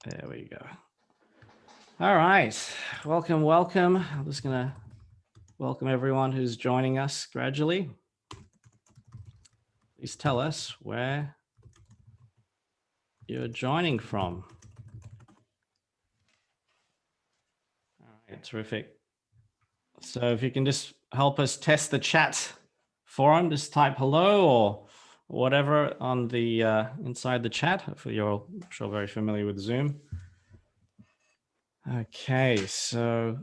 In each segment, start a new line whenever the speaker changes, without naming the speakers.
There we go. All right. Welcome, welcome. I'm just going to welcome everyone who's joining us gradually. Please tell us where you're joining from. All right, terrific. So if you can just help us test the chat forum, just type hello or whatever on the inside the chat. Hopefully you're, I'm sure, very familiar with Zoom. Okay, so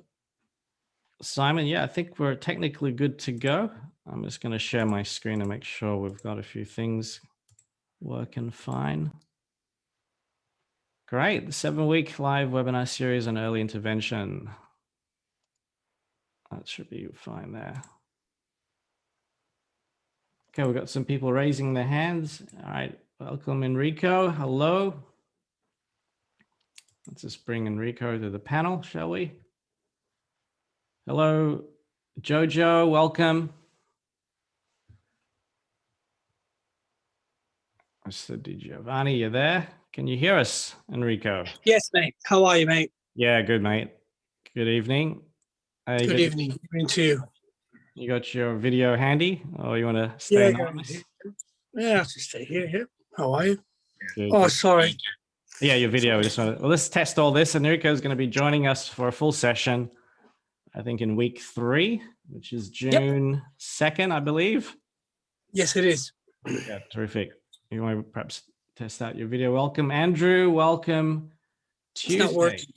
Simon, yeah, I think we're technically good to go. I'm just going to share my screen and make sure we've got a few things working fine. Great, the 7-week live webinar series on early intervention. That should be fine there. Okay, we've got some people raising their hands. All right, welcome Enrico, hello. Let's just bring Enrico to the panel, shall we? Hello, Jojo, welcome. Mr. Di Giovanni, you there? Can you hear us, Enrico?
Yes, mate. How are you, mate?
Yeah, good, mate. Good evening.
Good evening. Evening to you.
You got your video handy, or you want to stay anonymous?
Yeah, I'll just stay here. Yeah. How are you?
Good,
oh,
good.
sorry.
Yeah, your video. I just want to, well, let's test all this. Enrico is going to be joining us for a full session, I think in week 3, which is June 2nd, I believe.
Yes, it is.
Yeah, terrific. You want to perhaps test out your video. Welcome, Andrew. Welcome, Tuesday.
It's not working.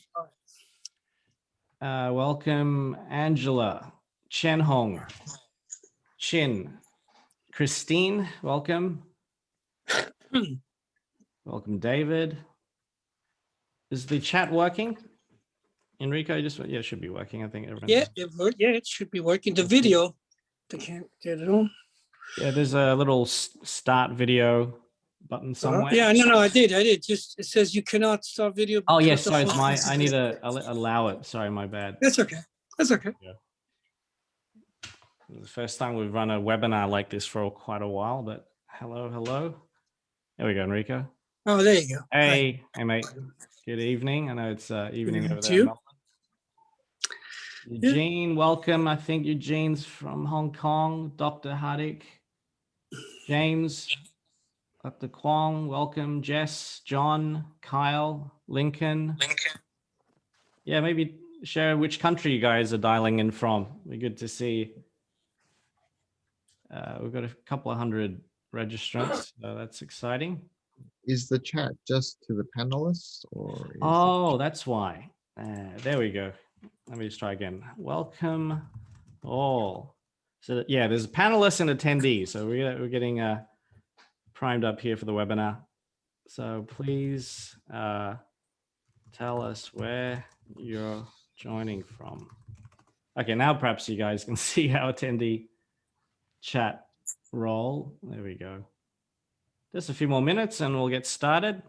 Welcome, Angela, Chen Hong, Chin, Christine. Welcome. Welcome, David. Is the chat working? Enrico, just yeah, it should be working. I think everyone.
Yeah, it should be working. The video, I can't get it on.
Yeah, there's a little start video button somewhere.
Yeah, no, I did. Just it says you cannot start video.
Oh yes, sorry, it's my. I need to allow it. Sorry, my bad.
That's okay. That's okay.
Yeah. It's the first time we've run a webinar like this for quite a while, but hello. There we go, Enrico.
Oh, there you go.
Hey, mate. Good evening. I know it's evening over there. Eugene, welcome. I think Eugene's from Hong Kong. Dr. Hardik, James, Dr. Kwong, welcome. Jess, John, Kyle, Lincoln. Yeah, maybe share which country you guys are dialing in from. Be good to see. We've got a couple of hundred registrants, so that's exciting.
Is the chat just to the panelists, or?
Oh, that's why. There we go. Let me just try again. Welcome all. So yeah, there's panelists and attendees. So we're getting primed up here for the webinar. So please tell us where you're joining from. Okay, now perhaps you guys can see our attendee chat roll. There we go. Just a few more minutes and we'll get started.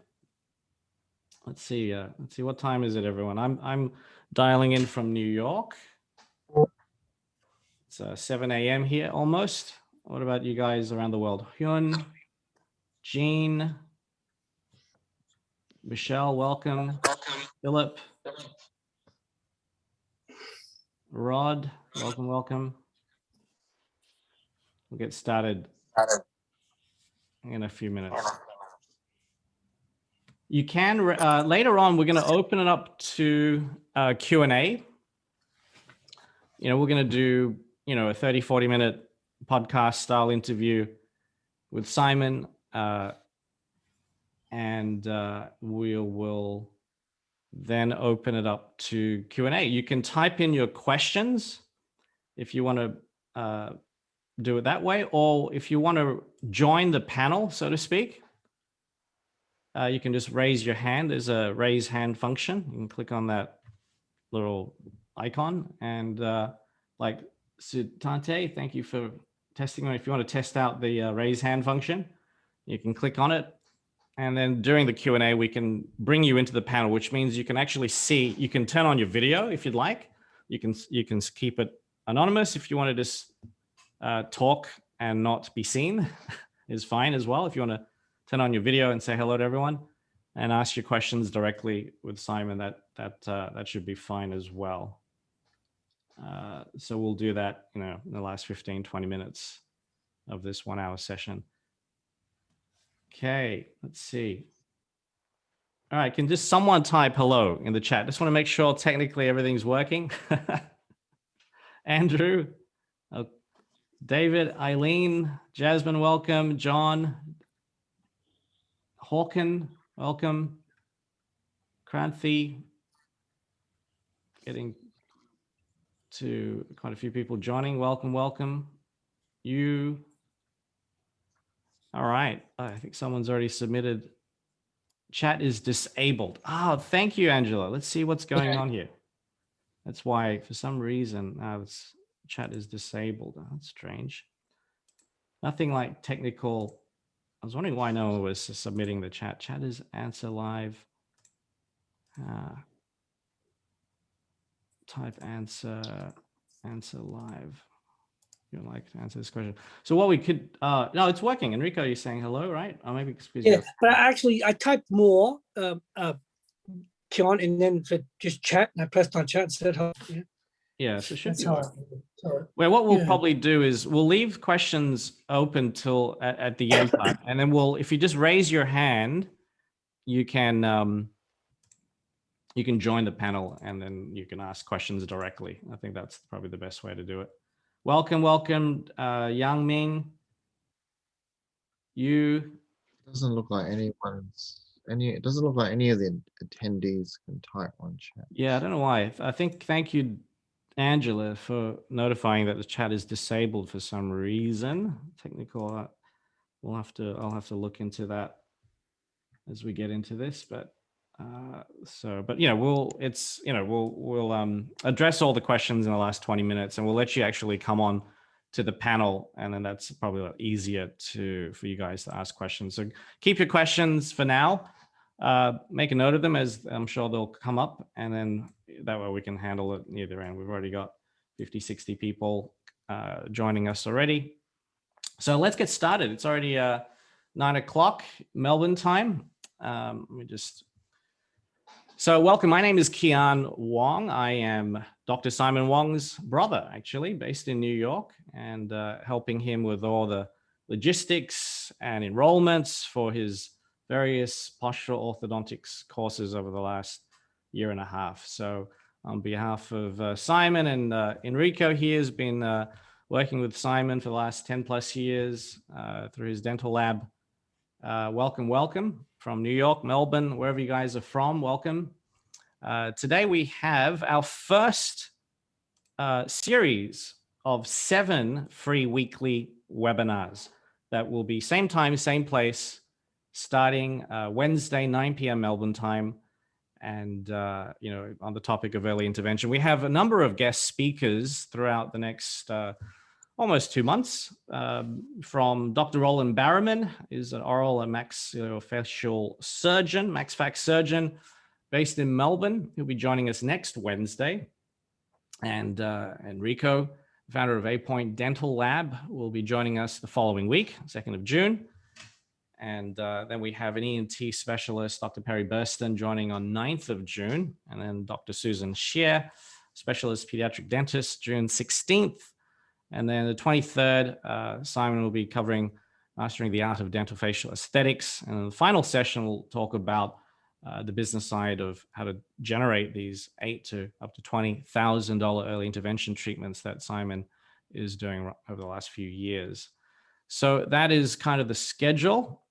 Let's see what time is it, everyone? I'm dialing in from New York. It's 7 a.m. here almost. What about you guys around the world? Hyun, Jean, Michelle, welcome. Philip, Rod, welcome. We'll get started in a few minutes. You can, later on, we're going to open it up to Q&A. You know, we're going to do, a 30, 40-minute podcast style interview with Simon. And we will then open it up to Q&A. You can type in your questions if you want to do it that way, or if you want to join the panel, so to speak, you can just raise your hand. There's a raise hand function. You can click on that little icon, and like Sutante, thank you for testing. If you want to test out the raise hand function, you can click on it. And then during the Q&A, we can bring you into the panel, which means you can actually see, you can turn on your video if you'd like. You can keep it anonymous. If you want to just talk and not be seen is fine as well. If you want to turn on your video and say hello to everyone. and ask your questions directly with Simon. That should be fine as well. So we'll do that, in the last 15, 20 minutes of this 1 hour session. Okay, let's see. All right, can just someone type hello in the chat? Just want to make sure technically everything's working. Andrew, David, Eileen, Jasmine, welcome. John, Hawken, welcome. Kranthi, getting to quite a few people joining. Welcome, welcome. You. All right, I think someone's already submitted. Chat is disabled. Oh, thank you, Angela. Let's see what's going on here. That's why, for some reason, chat is disabled. Oh, that's strange. Nothing like technical. I was wondering why no one was submitting the chat. Chat is answer live. Type answer live. You'd like to answer this question. So what we could, no, it's working. Enrico, you're saying hello, right? Or maybe because
Yeah, but actually I typed more, John, and then for just chat, and I pressed on chat and said hello. Yeah.
Yeah, so it should
That's
be
how
working. Well, what we'll probably do is we'll leave questions open till at the end part, and then if you just raise your hand, you can join the panel, and then you can ask questions directly. I think that's probably the best way to do it. Welcome, Yang Ming. You.
It doesn't look like it doesn't look like any of the attendees can type on chat.
Yeah, I don't know why. I think thank you, Angela, for notifying that the chat is disabled for some reason. Technical. I'll have to look into that as we get into this, but we'll address all the questions in the last 20 minutes, and we'll let you actually come on to the panel, and then that's probably a lot easier for you guys to ask questions. So keep your questions for now. Make a note of them, as I'm sure they'll come up, and then that way we can handle it near the end. We've already got 50, 60 people joining us already. So let's get started. It's already 9 o'clock Melbourne time. So welcome. My name is Kian Wong. I am Dr. Simon Wong's brother, actually, based in New York, and helping him with all the logistics and enrollments for his various postural orthodontics courses over the last year and a half. So on behalf of Simon and Enrico, he has been working with Simon for the last 10 plus years through his dental lab. Welcome from New York, Melbourne, wherever you guys are from, welcome. Today we have our first series of 7 free weekly webinars that will be same time, same place, starting Wednesday, 9 p.m. Melbourne time, and on the topic of early intervention. We have a number of guest speakers throughout the next almost 2 months, from Dr. Roland Barrowman, is an oral and maxillofacial surgeon, MaxFac surgeon, based in Melbourne. He'll be joining us next Wednesday. And Enrico, founder of A Point Dental Lab, will be joining us the following week, 2nd of June. And then we have an ENT specialist, Dr. Perry Burston, joining on 9th of June. And then Dr. Susan Shear, specialist pediatric dentist, June 16th. And then the 23rd, Simon will be covering Mastering the Art of Dental Facial Aesthetics. And in the final session, we'll talk about the business side of how to generate these $8,000 to up to $20,000 early intervention treatments that Simon is doing over the last few years. So that is kind of the schedule.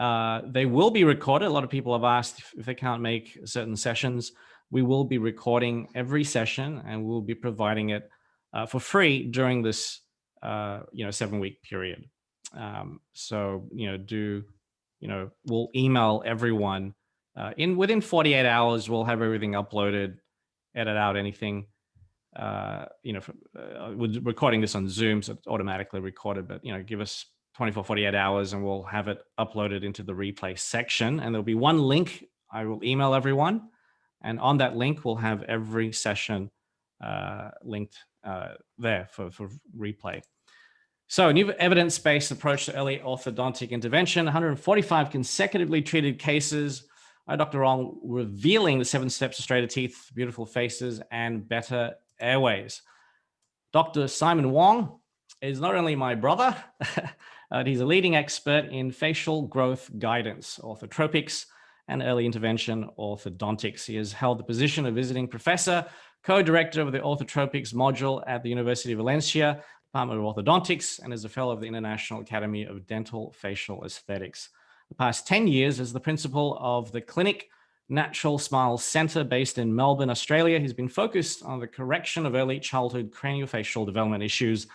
They will be recorded. A lot of people have asked if they can't make certain sessions. We will be recording every session, and we'll be providing it for free during this 7-week period. We'll email everyone within 48 hours. We'll have everything uploaded, edit out anything. We're recording this on Zoom, so it's automatically recorded, but give us 24, 48 hours and we'll have it uploaded into the replay section. And there'll be one link I will email everyone. And on that link, we'll have every session linked there for replay. So, new evidence-based approach to early orthodontic intervention, 145 consecutively treated cases Dr. Wong, revealing the 7 steps to straighter teeth, beautiful faces, and better airways. Dr. Simon Wong is not only my brother, but he's a leading expert in facial growth guidance, orthotropics, and early intervention orthodontics. He has held the position of visiting professor, co-director of the orthotropics module at the University of Valencia, Department of Orthodontics, and is a fellow of the International Academy of Dental Facial Aesthetics. The past 10 years as the principal of the Clinic Natural Smile Centre based in Melbourne, Australia. He's been focused on the correction of early childhood craniofacial development issues,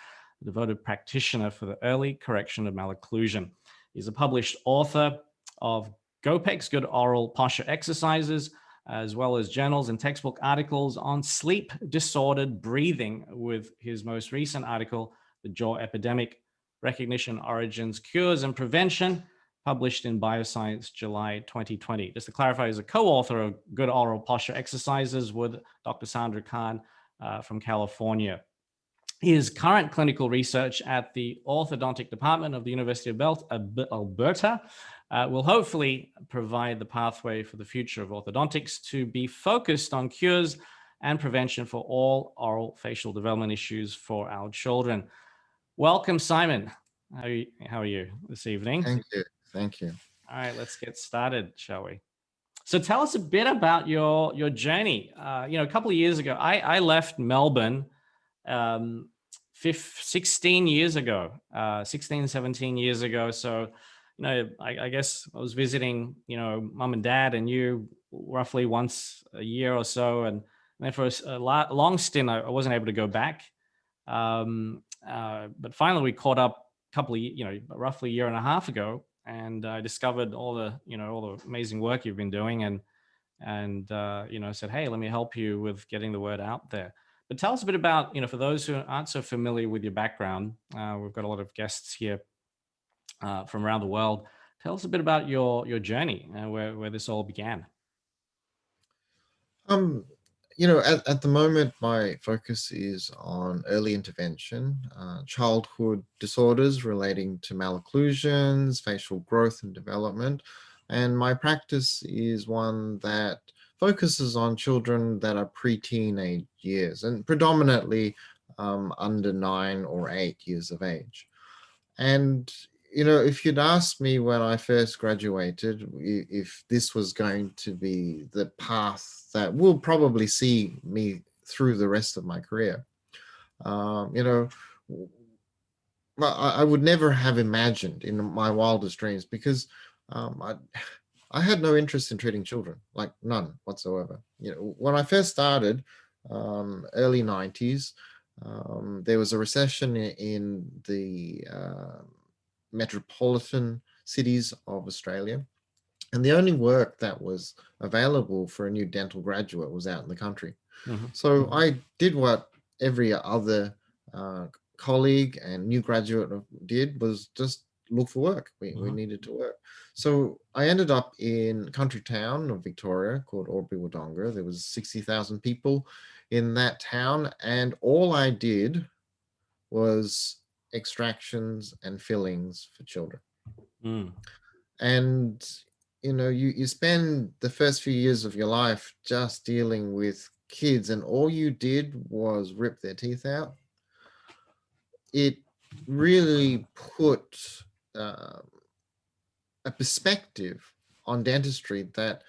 a devoted practitioner for the early correction of malocclusion. He's a published author of GOPEX, Good Oral Posture Exercises, as well as journals and textbook articles on sleep disordered breathing, with his most recent article, The Jaw Epidemic, Recognition, Origins, Cures, and Prevention, published in Bioscience, July 2020. Just to clarify, he's a co-author of Good Oral Posture Exercises with Dr. Sandra Khan from California. His current clinical research at the Orthodontic Department of the University of Alberta will hopefully provide the pathway for the future of orthodontics to be focused on cures and prevention for all oral facial development issues for our children. Welcome, Simon. How are you this evening?
Thank you. Thank you.
All right, let's get started, shall we? So tell us a bit about your journey. A couple of years ago, I left Melbourne 16 years ago, 16, 17 years ago. So, I guess I was visiting, mom and dad and you roughly once a year or so. And then for a long stint, I wasn't able to go back. But finally we caught up roughly a year and a half ago. And I discovered all the amazing work you've been doing, and said, hey, let me help you with getting the word out there. But tell us a bit about, for those who aren't so familiar with your background, we've got a lot of guests here from around the world. Tell us a bit about your journey, where this all began.
At the moment, my focus is on early intervention, childhood disorders relating to malocclusions, facial growth and development. And my practice is one that focuses on children that are pre-teenage years and predominantly under 9 or 8 years of age. And if you'd asked me when I first graduated, if this was going to be the path that will probably see me through the rest of my career, I would never have imagined in my wildest dreams, because I had no interest in treating children, like none whatsoever. When I first started, early 90s, there was a recession in the metropolitan cities of Australia, and the only work that was available for a new dental graduate was out in the country. Mm-hmm. So I did what every other colleague and new graduate did, was just look for work. We needed to work. So I ended up in country town of Victoria called Albury-Wodonga. There was 60,000 people in that town, and all I did was extractions and fillings for children. And you spend the first few years of your life just dealing with kids, and all you did was rip their teeth out. It really put a perspective on dentistry that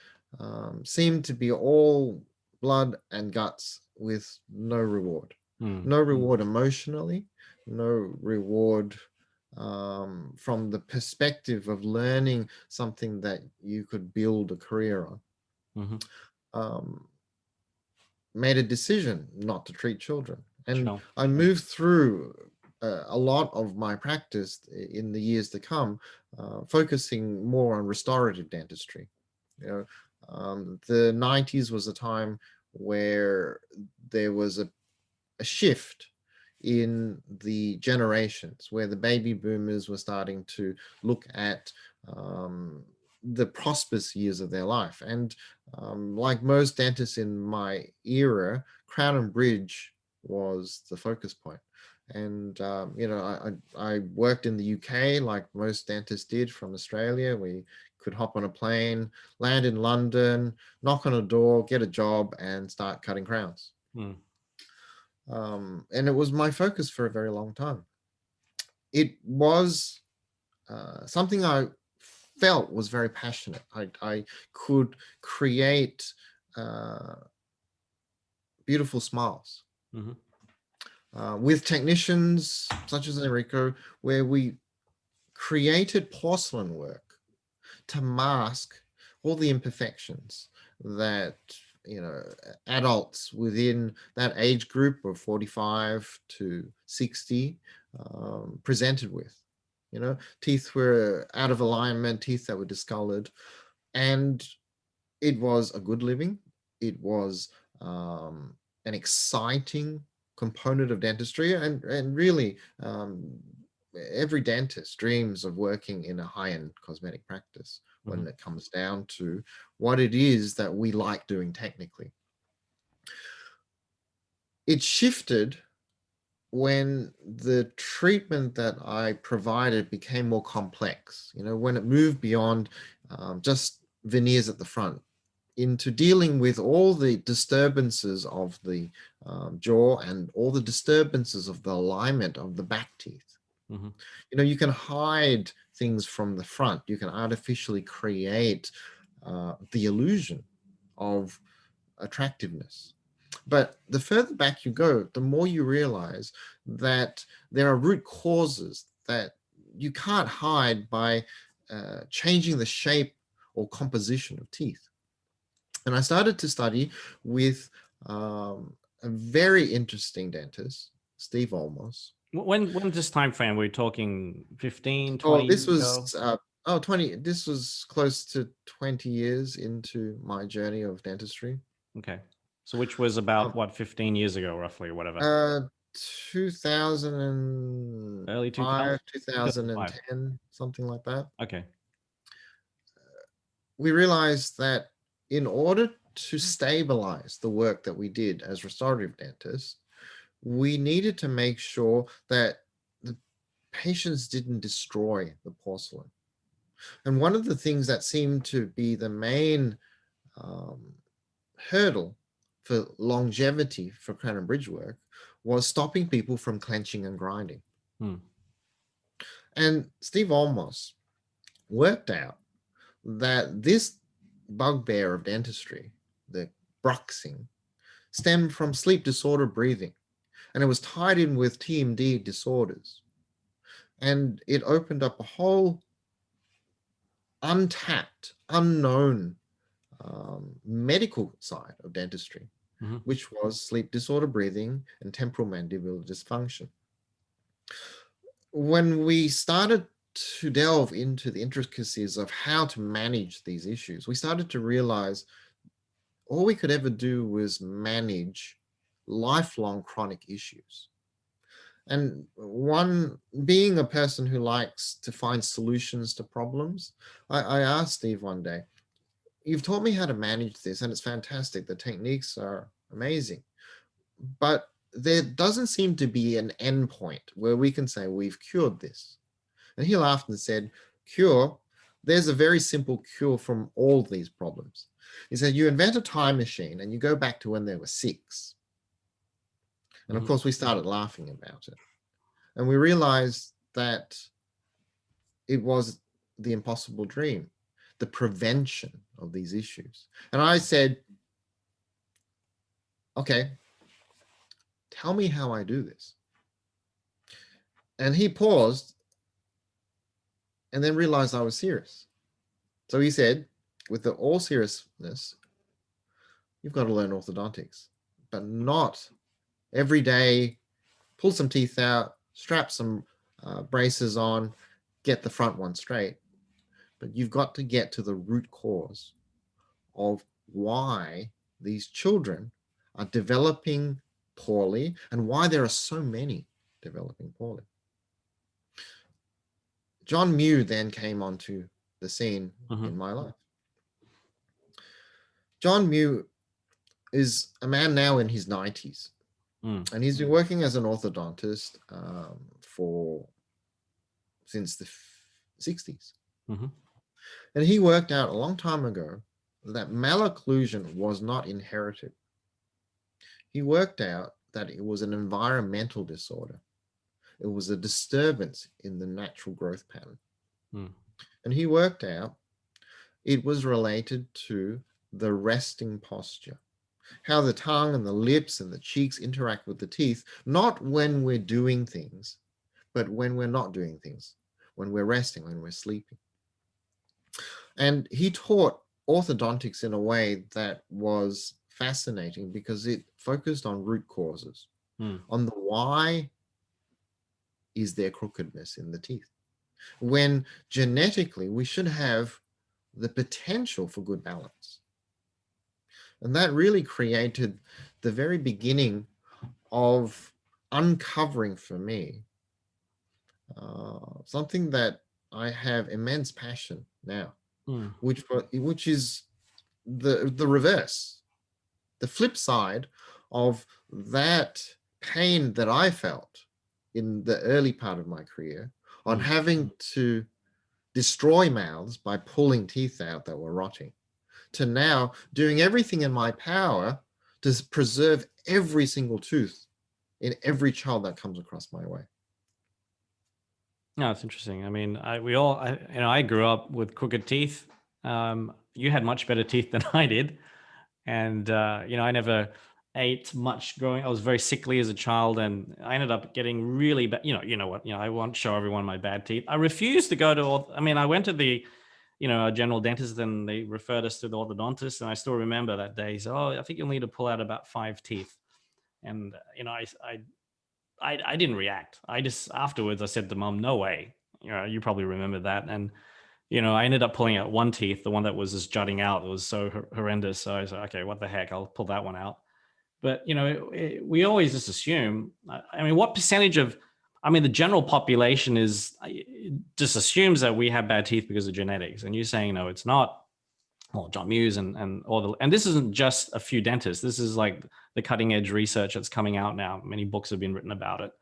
seemed to be all blood and guts with no reward. No reward emotionally, no reward from the perspective of learning something that you could build a career on. Made a decision not to treat children. And sure. I moved through a lot of my practice in the years to come, focusing more on restorative dentistry. The 90s was a time where there was a shift in the generations, where the baby boomers were starting to look at the prosperous years of their life. And like most dentists in my era, crown and bridge was the focus point. And, I worked in the UK like most dentists did from Australia. We could hop on a plane, land in London, knock on a door, get a job, and start cutting crowns. And it was my focus for a very long time. It was something I felt was very passionate. I could create beautiful smiles with technicians such as Enrico, where we created porcelain work to mask all the imperfections that adults within that age group of 45 to 60 presented with. Teeth were out of alignment, teeth that were discolored, and it was a good living. It was an exciting component of dentistry, and really every dentist dreams of working in a high-end cosmetic practice when it comes down to what it is that we like doing technically. It shifted when the treatment that I provided became more complex, when it moved beyond just veneers at the front into dealing with all the disturbances of the jaw and all the disturbances of the alignment of the back teeth. You can hide things from the front. You can artificially create the illusion of attractiveness. But the further back you go, the more you realize that there are root causes that you can't hide by changing the shape or composition of teeth. And I started to study with a very interesting dentist, Steve Olmos.
When this time frame, we're talking 15, 20
this
years
was
ago?
20. This was close to 20 years into my journey of dentistry.
Okay. So which was about what, 15 years ago, roughly, or whatever?
2005,
Early 2000?
2010, something like that.
Okay.
We realized that in order to stabilize the work that we did as restorative dentists, we needed to make sure that the patients didn't destroy the porcelain. And one of the things that seemed to be the main hurdle for longevity for crown and bridge work was stopping people from clenching and grinding. And Steve Olmos worked out that this bugbear of dentistry, the bruxing, stemmed from sleep disorder breathing, and it was tied in with TMD disorders. And it opened up a whole untapped, unknown medical side of dentistry, which was sleep disorder breathing and temporal mandibular dysfunction. When we started to delve into the intricacies of how to manage these issues, we started to realize all we could ever do was manage lifelong chronic issues. And being a person who likes to find solutions to problems, I asked Steve one day, you've taught me how to manage this and it's fantastic. The techniques are amazing, but there doesn't seem to be an end point where we can say we've cured this. And he laughed and said, cure? There's a very simple cure from all these problems. He said, you invent a time machine and you go back to when they were 6. And of course, we started laughing about it. And we realized that it was the impossible dream, the prevention of these issues. And I said, okay, tell me how I do this. And he paused and then realized I was serious. So he said, with all seriousness, you've got to learn orthodontics, but not every day, pull some teeth out, strap some braces on, get the front one straight. But you've got to get to the root cause of why these children are developing poorly and why there are so many developing poorly. John Mew then came onto the scene in my life. John Mew is a man now in his 90s. And he's been working as an orthodontist since the 60s. And he worked out a long time ago that malocclusion was not inherited. He worked out that it was an environmental disorder. It was a disturbance in the natural growth pattern. And he worked out it was related to the resting posture, how the tongue and the lips and the cheeks interact with the teeth, not when we're doing things, but when we're not doing things, when we're resting, when we're sleeping. And he taught orthodontics in a way that was fascinating because it focused on root causes, on the why is there crookedness in the teeth, when genetically we should have the potential for good balance. And that really created the very beginning of uncovering for me something that I have immense passion now, which is the reverse, the flip side of that pain that I felt in the early part of my career on having to destroy mouths by pulling teeth out that were rotting, to now doing everything in my power to preserve every single tooth in every child that comes across my way.
No, it's interesting. I mean, I grew up with crooked teeth. You had much better teeth than I did. And, I never ate much growing. I was very sickly as a child, and I ended up getting really bad. I won't show everyone my bad teeth. I refused to go to I went to the, a general dentist, and they referred us to the orthodontist. And I still remember that day. He said, "Oh, I think you'll need to pull out about 5 teeth." And, I didn't react. Afterwards I said to Mom, "No way." You probably remember that. And, I ended up pulling out one teeth, the one that was just jutting out. It was so horrendous. So I was like, okay, what the heck? I'll pull that one out. But, we always just assume, what percentage of, the general population just assumes that we have bad teeth because of genetics. And you're saying, no, it's not. Well, John Muse and this isn't just a few dentists. This is like the cutting edge research that's coming out now. Many books have been written about it.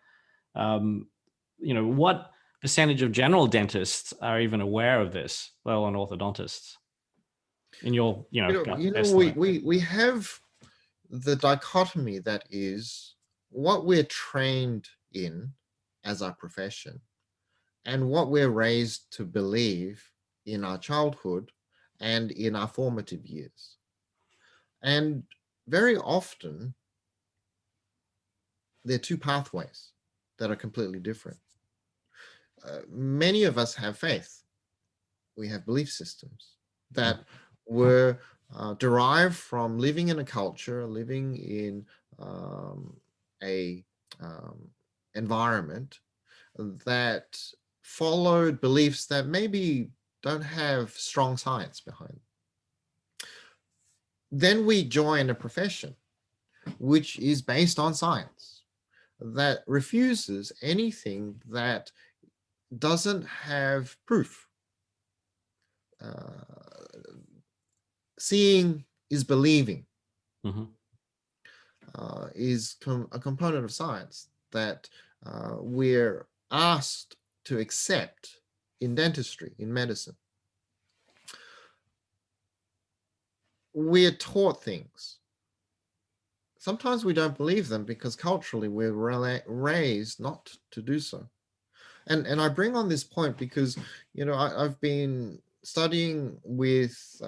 What percentage of general dentists are even aware of this, let alone orthodontists? In your,
we have the dichotomy that is what we're trained in as our profession and what we're raised to believe in our childhood and in our formative years. And very often, there are two pathways that are completely different. Many of us have faith. We have belief systems that were derived from living in a culture, living in a environment that followed beliefs that maybe don't have strong science behind them. Then we join a profession which is based on science that refuses anything that doesn't have proof. Seeing is believing. Is a component of science that we're asked to accept in dentistry, in medicine. We're taught things. Sometimes we don't believe them because culturally we're raised not to do so. And I bring on this point because, I've been studying with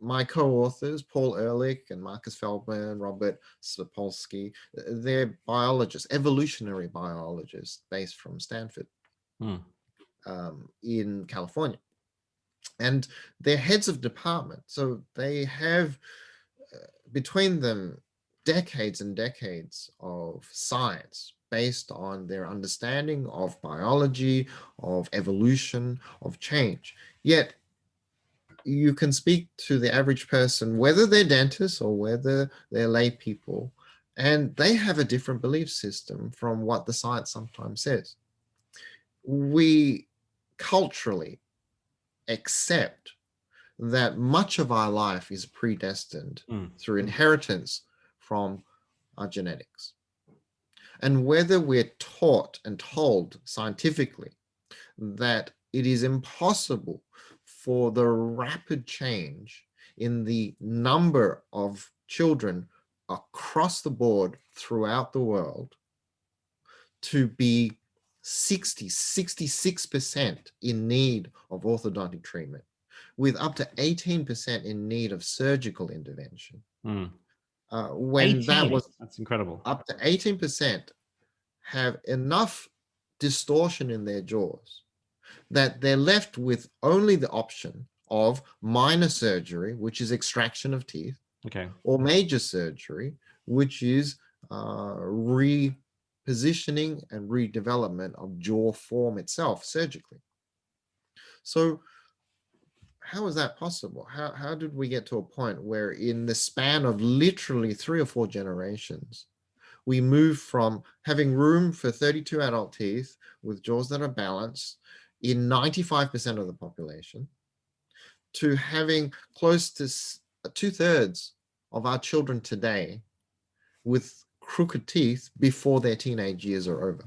my co-authors, Paul Ehrlich and Marcus Feldman, Robert Sapolsky. They're biologists, evolutionary biologists based from Stanford in California. And they're heads of department. So they have between them decades and decades of science based on their understanding of biology, of evolution, of change. Yet you can speak to the average person, whether they're dentists or whether they're lay people, and they have a different belief system from what the science sometimes says. We culturally accept that much of our life is predestined through inheritance from our genetics. And whether we're taught and told scientifically that it is impossible for the rapid change in the number of children across the board throughout the world to be 66% in need of orthodontic treatment, with up to 18% in need of surgical intervention. When
18?
that was
That's incredible.
up to 18% have enough distortion in their jaws that they're left with only the option of minor surgery, which is extraction of teeth,
Okay.
or major surgery, which is repositioning and redevelopment of jaw form itself surgically. So how is that possible? How did we get to a point where in the span of literally 3 or 4 generations, we move from having room for 32 adult teeth with jaws that are balanced in 95% of the population to having close to 2/3 of our children today with crooked teeth before their teenage years are over?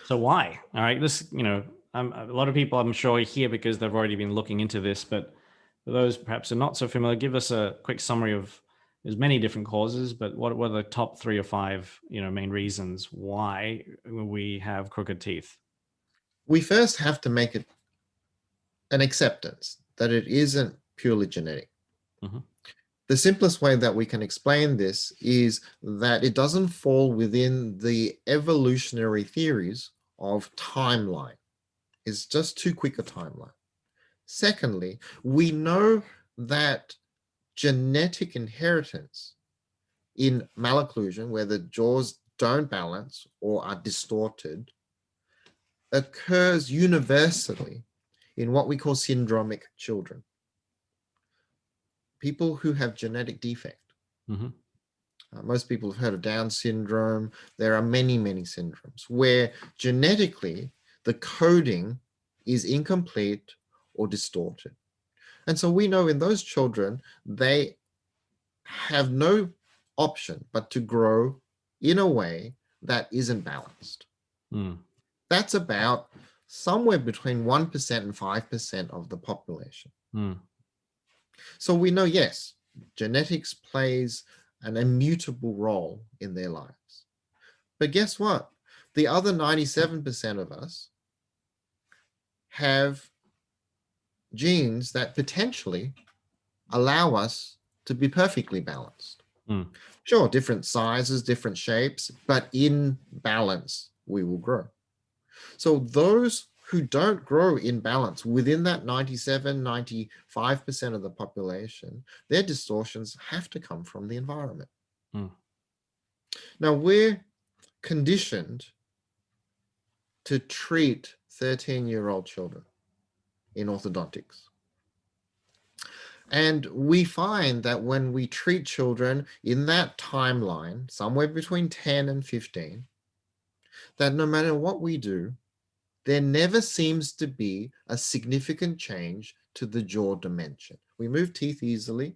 So why? All right, this, a lot of people I'm sure are here because they've already been looking into this, but for those perhaps are not so familiar, give us a quick summary of, there's many different causes, but what are the top 3 or 5, main reasons why we have crooked teeth?
We first have to make it an acceptance that it isn't purely genetic. The simplest way that we can explain this is that it doesn't fall within the evolutionary theories of timeline. It's just too quick a timeline. Secondly, we know that genetic inheritance in malocclusion, where the jaws don't balance or are distorted, occurs universally in what we call syndromic children. People who have genetic defect. Most people have heard of Down syndrome. There are many, many syndromes where genetically the coding is incomplete or distorted. And so we know in those children, they have no option but to grow in a way that isn't balanced. That's about somewhere between 1% and 5% of the population. So we know, yes, genetics plays an immutable role in their lives. But guess what? The other 97% of us have genes that potentially allow us to be perfectly balanced. Sure, different sizes, different shapes, but in balance, we will grow. So those who don't grow in balance within that 97, 95% of the population, their distortions have to come from the environment. Now, we're conditioned to treat 13-year-old children in orthodontics. And we find that when we treat children in that timeline, somewhere between 10 and 15, that no matter what we do, there never seems to be a significant change to the jaw dimension. We move teeth easily,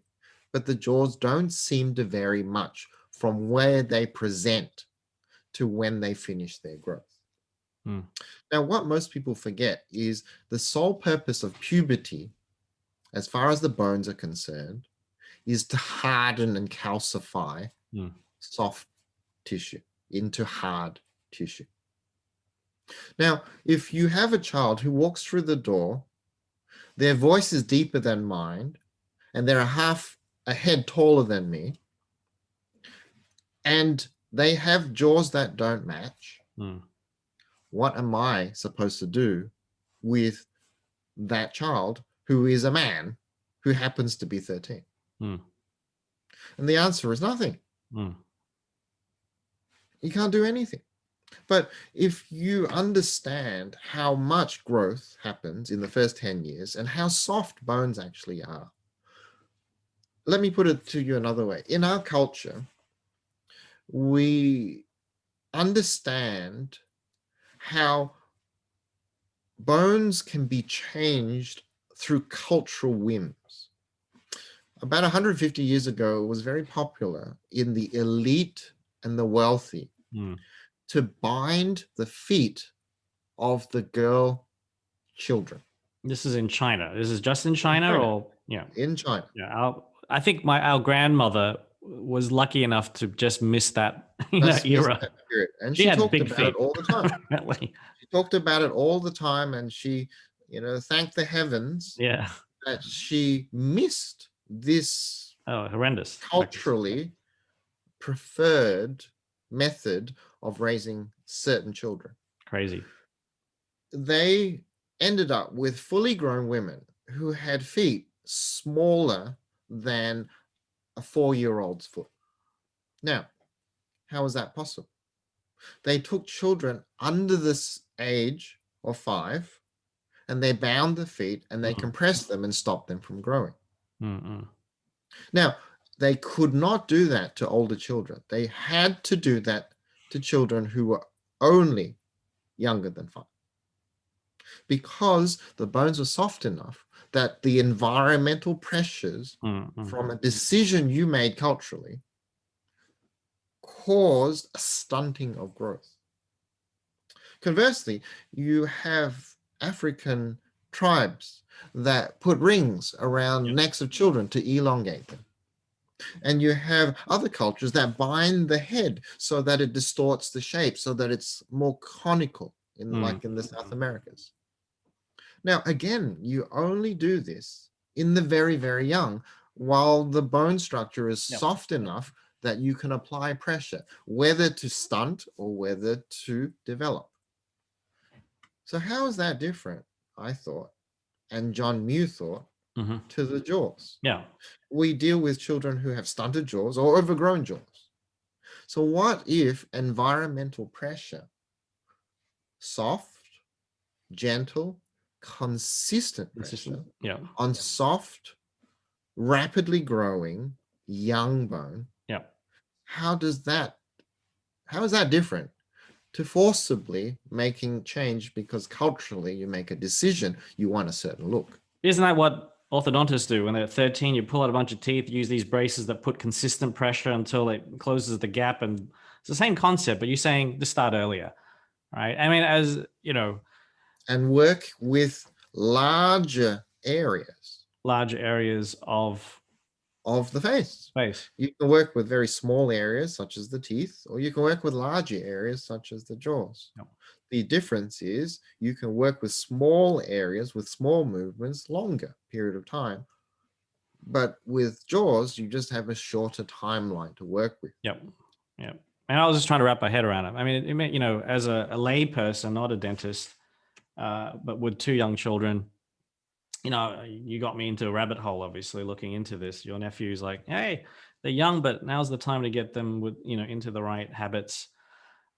but the jaws don't seem to vary much from where they present to when they finish their growth. Now, what most people forget is the sole purpose of puberty, as far as the bones are concerned, is to harden and calcify soft tissue into hard tissue. Now, if you have a child who walks through the door, their voice is deeper than mine, and they're half a head taller than me, and they have jaws that don't match, what am I supposed to do with that child who is a man who happens to be 13? And the answer is nothing. You can't do anything. But if you understand how much growth happens in the first 10 years and how soft bones actually are, let me put it to you another way. In our culture, we understand how bones can be changed through cultural whims. About 150 years ago, it was very popular in the elite and the wealthy to bind the feet of the girl children.
This is in China. This is just in China,
China.
or yeah,
in China.
yeah. I think our grandmother was lucky enough to just miss that
Just missed
era.
that period. And
She
she
had
talked
big
about
feet.
it all the time.
Definitely.
She talked about it all the time, and she, thanked the heavens
Yeah.
that she missed this
Oh, horrendous.
culturally preferred method of raising certain children.
Crazy.
They ended up with fully grown women who had feet smaller than a 4-year-old's foot. Now, how is that possible? They took children under this age of 5 and they bound the feet and they compressed them and stopped them from growing. Now, they could not do that to older children. They had to do that to children who were only younger than 5, because the bones were soft enough that the environmental pressures from a decision you made culturally caused a stunting of growth. Conversely, you have African tribes that put rings around necks of children to elongate them. And you have other cultures that bind the head so that it distorts the shape, so that it's more conical, like in the South Americas. Now, again, you only do this in the very, very young, while the bone structure is soft enough that you can apply pressure, whether to stunt or whether to develop. So how is that different, I thought, and John Mew thought, to the jaws?
Yeah.
We deal with children who have stunted jaws or overgrown jaws. So what if environmental pressure, soft, gentle, consistent pressure on soft, rapidly growing young bone, how is that different to forcibly making change because culturally you make a decision, you want a certain look?
Isn't that what orthodontists do when they're 13? You pull out a bunch of teeth, use these braces that put consistent pressure until it closes the gap. And it's the same concept, but you're saying to start earlier, right? I mean, as you know,
and work with larger areas of the face. You can work with very small areas such as the teeth, or you can work with larger areas such as the jaws. The difference is you can work with small areas with small movements longer period of time, but with jaws you just have a shorter timeline to work with.
And I was just trying to wrap my head around it. I mean, as a lay person, not a dentist, but with 2 young children, you got me into a rabbit hole, obviously, looking into this. Your nephew's like, hey, they're young, but now's the time to get them with, into the right habits.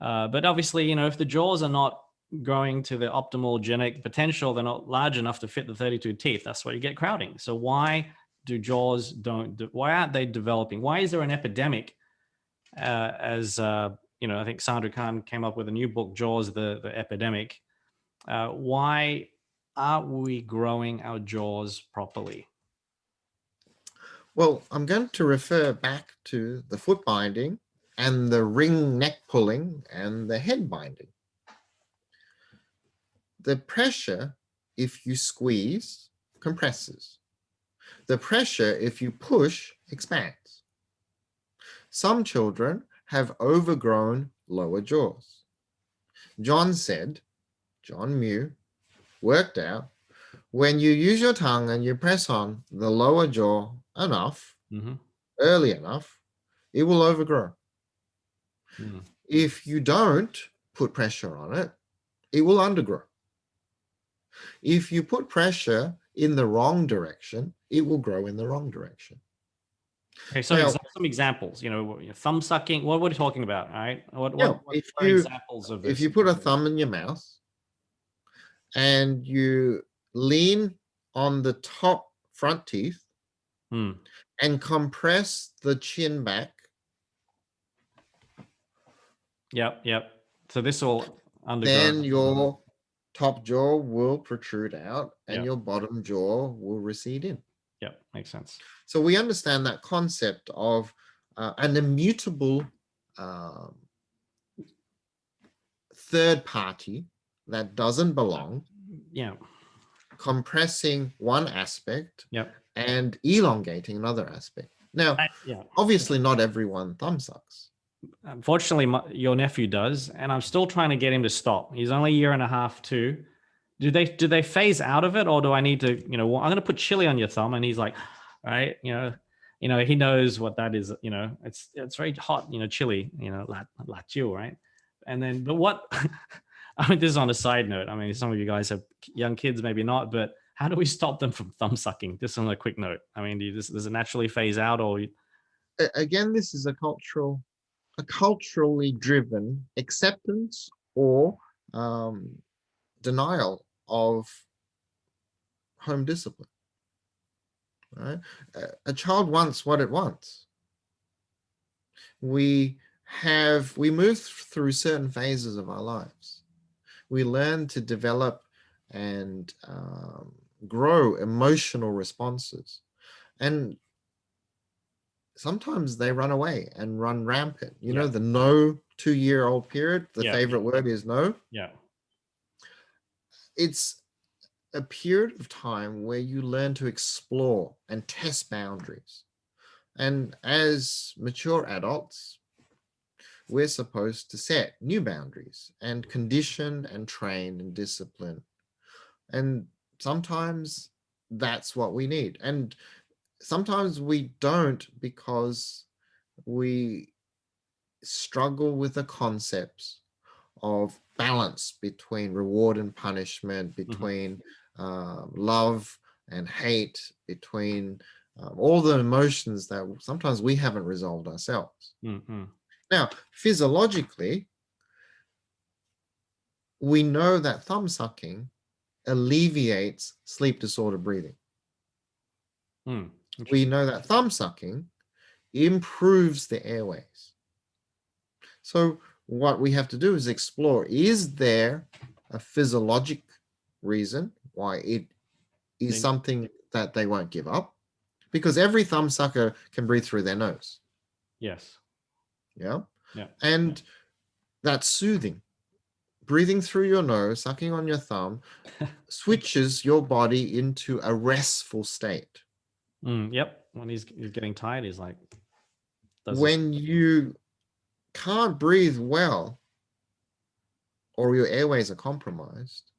But obviously, if the jaws are not growing to their optimal genetic potential, they're not large enough to fit the 32 teeth. That's why you get crowding. So why why aren't they developing? Why is there an epidemic? I think Sandra Khan came up with a new book, Jaws, the Epidemic. Why aren't we growing our jaws properly?
Well, I'm going to refer back to the foot binding and the ring neck pulling and the head binding. The pressure, if you squeeze, compresses. The pressure, if you push, expands. Some children have overgrown lower jaws. John Mew, worked out, when you use your tongue and you press on the lower jaw enough, early enough, it will overgrow. If you don't put pressure on it, it will undergrow. If you put pressure in the wrong direction, it will grow in the wrong direction.
Okay, so now, some examples, thumb sucking, what are we talking about, all right? What are examples of this?
If you put a thumb in your mouth and you lean on the top front teeth and compress the chin back.
Yep. So this will undergo.
Then your top jaw will protrude out and your bottom jaw will recede in.
Yep, makes sense.
So we understand that concept of an immutable third party that doesn't belong. compressing one aspect
Yep.
and elongating another aspect. Now,
Yeah.
obviously not everyone thumb sucks.
Unfortunately, your nephew does, and I'm still trying to get him to stop. He's only a year and a half too. Do they phase out of it, or do I need to, I'm going to put chili on your thumb, and he's like, right, he knows what that is. It's very hot, chili, la chill, right? And then, but what? I mean, this is on a side note. I mean, some of you guys have young kids, maybe not, but how do we stop them from thumb sucking? Just on a quick note. I mean, does it naturally phase out, or?
Again, this is a culturally driven acceptance or denial of home discipline. Right? A child wants what it wants. We move through certain phases of our lives. We learn to develop and grow emotional responses, and sometimes they run away and run rampant. You know, the no 2-year-old period, the favorite word is no.
Yeah.
It's a period of time where you learn to explore and test boundaries. And as mature adults, we're supposed to set new boundaries and condition and train and discipline. And sometimes that's what we need. And sometimes we don't, because we struggle with the concepts of balance between reward and punishment, between love and hate, between all the emotions that sometimes we haven't resolved ourselves. Now, physiologically, we know that thumb sucking alleviates sleep disorder breathing. We know that thumb sucking improves the airways. So what we have to do is explore, is there a physiologic reason why it is something that they won't give up? Because every thumb sucker can breathe through their nose.
Yes.
Yeah. And that's soothing. Breathing through your nose, sucking on your thumb, switches your body into a restful state.
Yep. When he's getting tired, he's like,
when you can't breathe well, or your airways are compromised,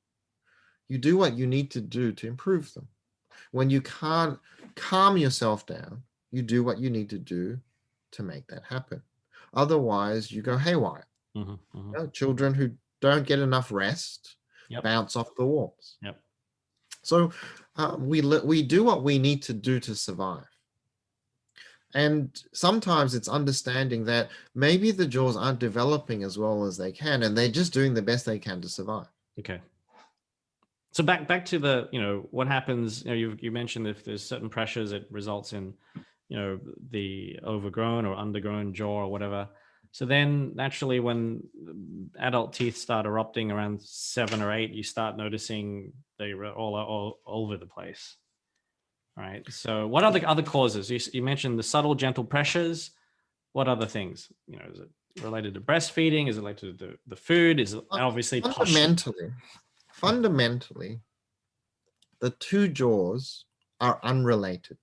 you do what you need to do to improve them. When you can't calm yourself down, you do what you need to do to make that happen. Otherwise, you go haywire. You know, children who don't get enough rest bounce off the walls. So we do what we need to do to survive. And sometimes it's understanding that maybe the jaws aren't developing as well as they can, and they're just doing the best they can to survive.
Okay. So back to the, what happens, you mentioned if there's certain pressures, it results in, the overgrown or undergrown jaw or whatever. So then naturally when adult teeth start erupting around 7 or 8, you start noticing they're all over the place. Right. So what are the other causes? You mentioned the subtle, gentle pressures. What other things? Is it related to breastfeeding? Is it related to the food? Is it obviously
fundamentally, the two jaws are unrelated.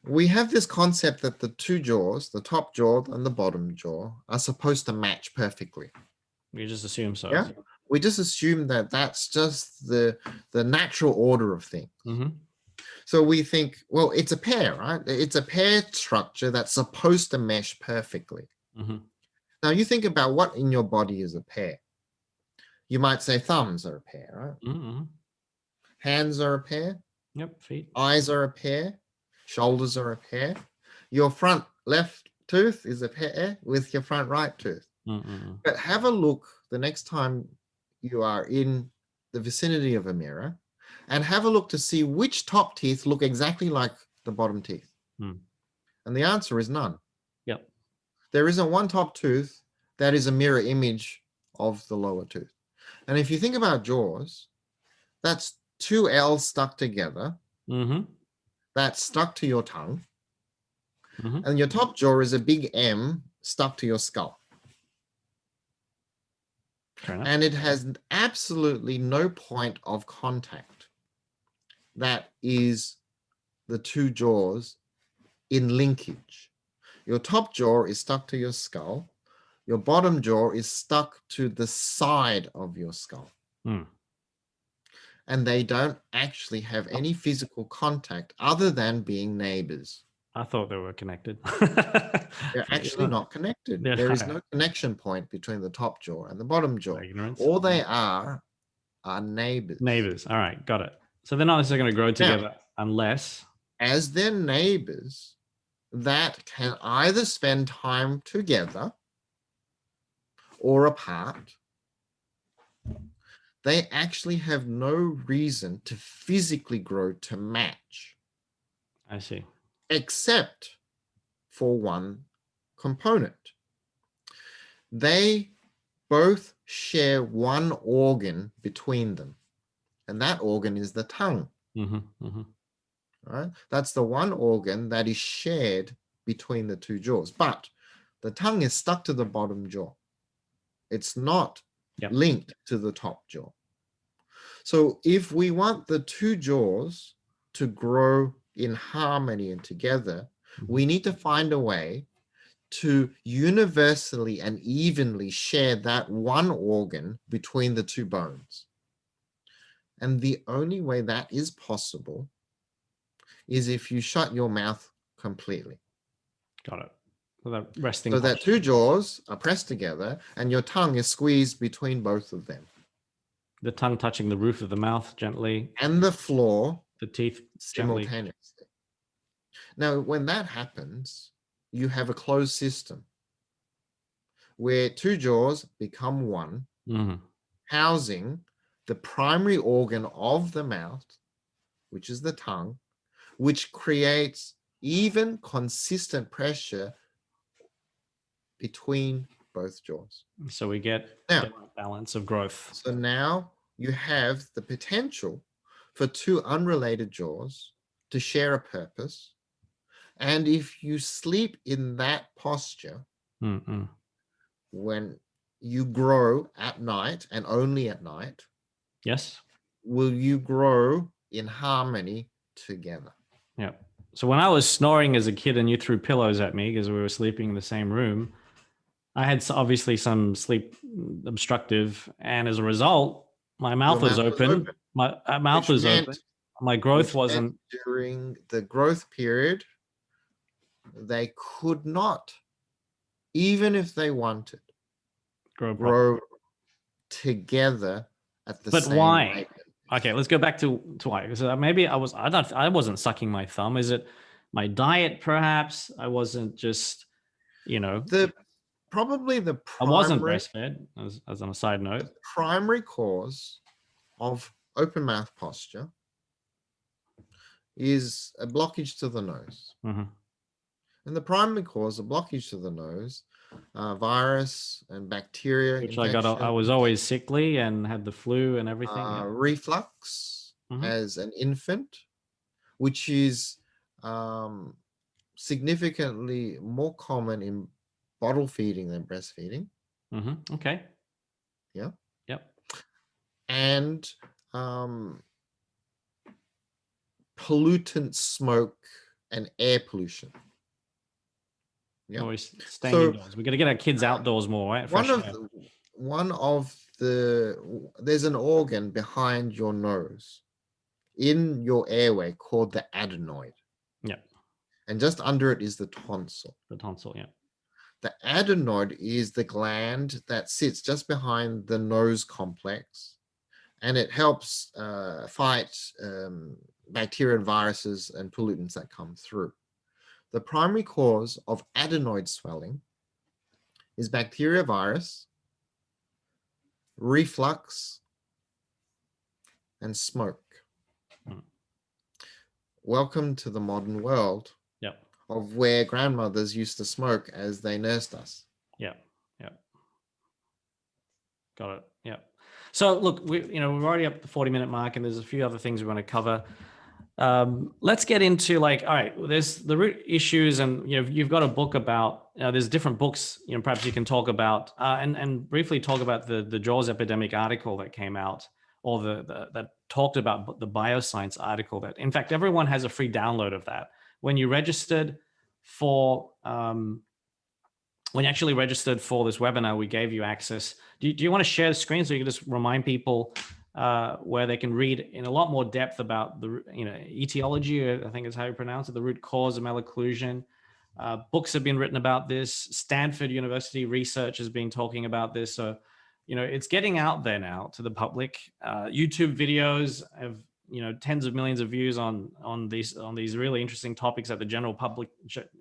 We have this concept that the two jaws, the top jaw and the bottom jaw, are supposed to match perfectly.
We just assume so.
Yeah. We just assume that that's just the natural order of things. So we think, well, it's a pair, right? It's a pair structure that's supposed to mesh perfectly. Now you think about what in your body is a pair. You might say thumbs are a pair, right? Hands are a pair.
Yep. Feet.
Eyes are a pair. Shoulders are a pair. Your front left tooth is a pair with your front right tooth. But have a look the next time you are in the vicinity of a mirror, and have a look to see which top teeth look exactly like the bottom teeth. And the answer is none.
Yep.
There isn't one top tooth that is a mirror image of the lower tooth. And if you think about jaws, that's two L's stuck together. That's stuck to your tongue. And your top jaw is a big M stuck to your skull.
Fair enough.
And it has absolutely no point of contact. That is the two jaws in linkage. Your top jaw is stuck to your skull. Your bottom jaw is stuck to the side of your skull.
Mm.
And they don't actually have any physical contact other than being neighbors.
I thought they were connected.
They're actually not connected.
They're
There is
not.
no connection point between the top jaw and the bottom jaw.
Ignorance.
All they are neighbors.
Neighbors. All right, got it. So they're not necessarily going to grow together unless.
As they're neighbors that can either spend time together or apart, they actually have no reason to physically grow to match.
I see.
Except for one component. They both share one organ between them, and that organ is the tongue. Right? That's the one organ that is shared between the two jaws, but the tongue is stuck to the bottom jaw. It's not linked to the top jaw. So if we want the two jaws to grow in harmony and together, we need to find a way to universally and evenly share that one organ between the two bones. And the only way that is possible is if you shut your mouth completely.
Got it. So that resting.
So that two jaws are pressed together and your tongue is squeezed between both of them.
The tongue touching the roof of the mouth gently.
And the floor.
The teeth
simultaneously. Gently. Now, when that happens, you have a closed system where two jaws become one, housing the primary organ of the mouth, which is the tongue, which creates even consistent pressure between both jaws.
So we get the balance of growth.
So now you have the potential for two unrelated jaws to share a purpose. And if you sleep in that posture, when you grow at night and only at night, will you grow in harmony together?
Yeah. So when I was snoring as a kid and you threw pillows at me because we were sleeping in the same room, I had obviously some sleep obstructive, and as a result, my mouth was open. My mouth was open. My growth wasn't.
During the growth period, they could not, even if they wanted, grow together at the same rate.
But why? Okay, let's go back to why. Because maybe I wasn't sucking my thumb. Is it my diet? Perhaps I wasn't just,
Probably the primary.
I wasn't breastfed, as on a side note.
The primary cause of open mouth posture is a blockage to the nose. And the primary cause of blockage to the nose, virus and bacteria.
Which I was always sickly and had the flu and everything.
Reflux as an infant, which is significantly more common in bottle feeding than breastfeeding.
Okay.
Yeah.
Yep.
And pollutant smoke and air pollution.
Yeah. Always staying indoors. We're going to get our kids outdoors more, right?
There's an organ behind your nose in your airway called the adenoid.
Yeah.
And just under it is the tonsil.
The tonsil, yeah.
The adenoid is the gland that sits just behind the nose complex, and it helps fight bacteria and viruses and pollutants that come through. The primary cause of adenoid swelling is bacteria, virus, reflux, and smoke. Welcome to the modern world. Of where grandmothers used to smoke as they nursed us.
Yeah. Got it. Yeah. So look, we're already up the 40-minute mark, and there's a few other things we want to cover. Let's get into like, all right, there's the root issues, and you've got a book about. There's different books. Perhaps you can talk about and briefly talk about the Jaws epidemic article that came out, or that talked about the bioscience article. That in fact everyone has a free download of that. When you registered for when you actually registered for this webinar, we gave you access. Do you want to share the screen so you can just remind people where they can read in a lot more depth about the etiology, I think is how you pronounce it, the root cause of malocclusion. Books have been written about this. Stanford University research has been talking about this. So, it's getting out there now to the public. YouTube videos have tens of millions of views on these really interesting topics that the general public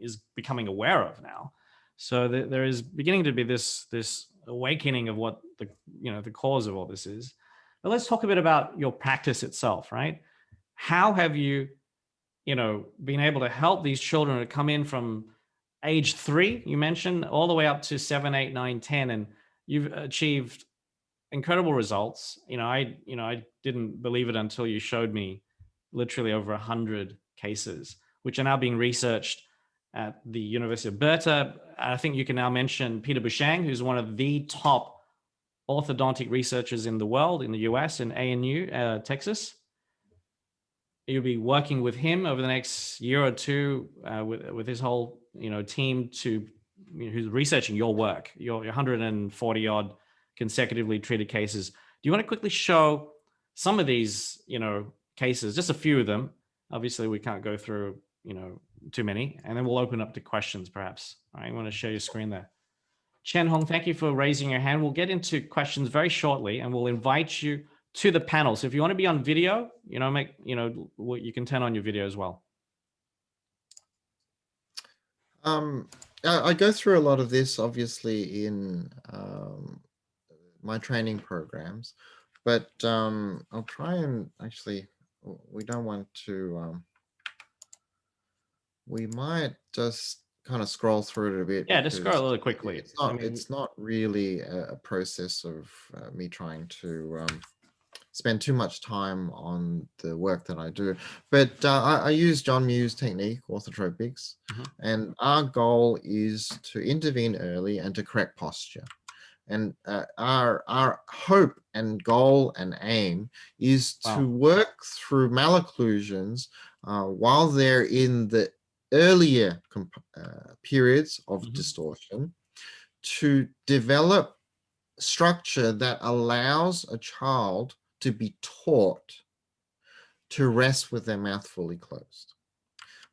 is becoming aware of now. So there is beginning to be this awakening of what the cause of all this is. But let's talk a bit about your practice itself, right? How have you, been able to help these children to come in from age 3, you mentioned, all the way up to 7, 8, 9, 10, and you've achieved incredible results. I didn't believe it until you showed me literally over 100 cases, which are now being researched at the University of Berta. I think you can now mention Peter Bushang, who's one of the top orthodontic researchers in the world, in the US, in ANU, Texas. You'll be working with him over the next year or two with his whole team who's researching your work, your 140 odd consecutively treated cases. Do you want to quickly show some of these cases, just a few of them? Obviously we can't go through too many, and then we'll open up to questions perhaps. All right, you want to share your screen there. Chen Hong, thank you for raising your hand. We'll get into questions very shortly, and we'll invite you to the panel. So if you want to be on video, you can turn on your video as well.
I go through a lot of this obviously in my training programs, but I'll try and actually, we don't want to, we might just kind of scroll through it a bit.
Yeah, just scroll a little quickly.
It's not really a process of me trying to spend too much time on the work that I do, but I use John Mew's technique, orthotropics, and our goal is to intervene early and to correct posture. And our hope and goal and aim is to work through malocclusions while they're in the earlier periods of distortion, to develop structure that allows a child to be taught to rest with their mouth fully closed.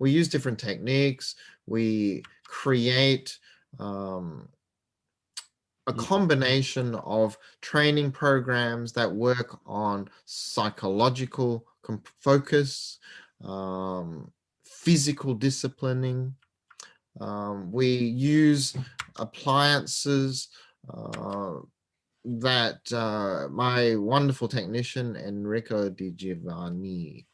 We use different techniques. We create a combination of training programs that work on psychological focus, physical disciplining. We use appliances that my wonderful technician Enrico Di Giovanni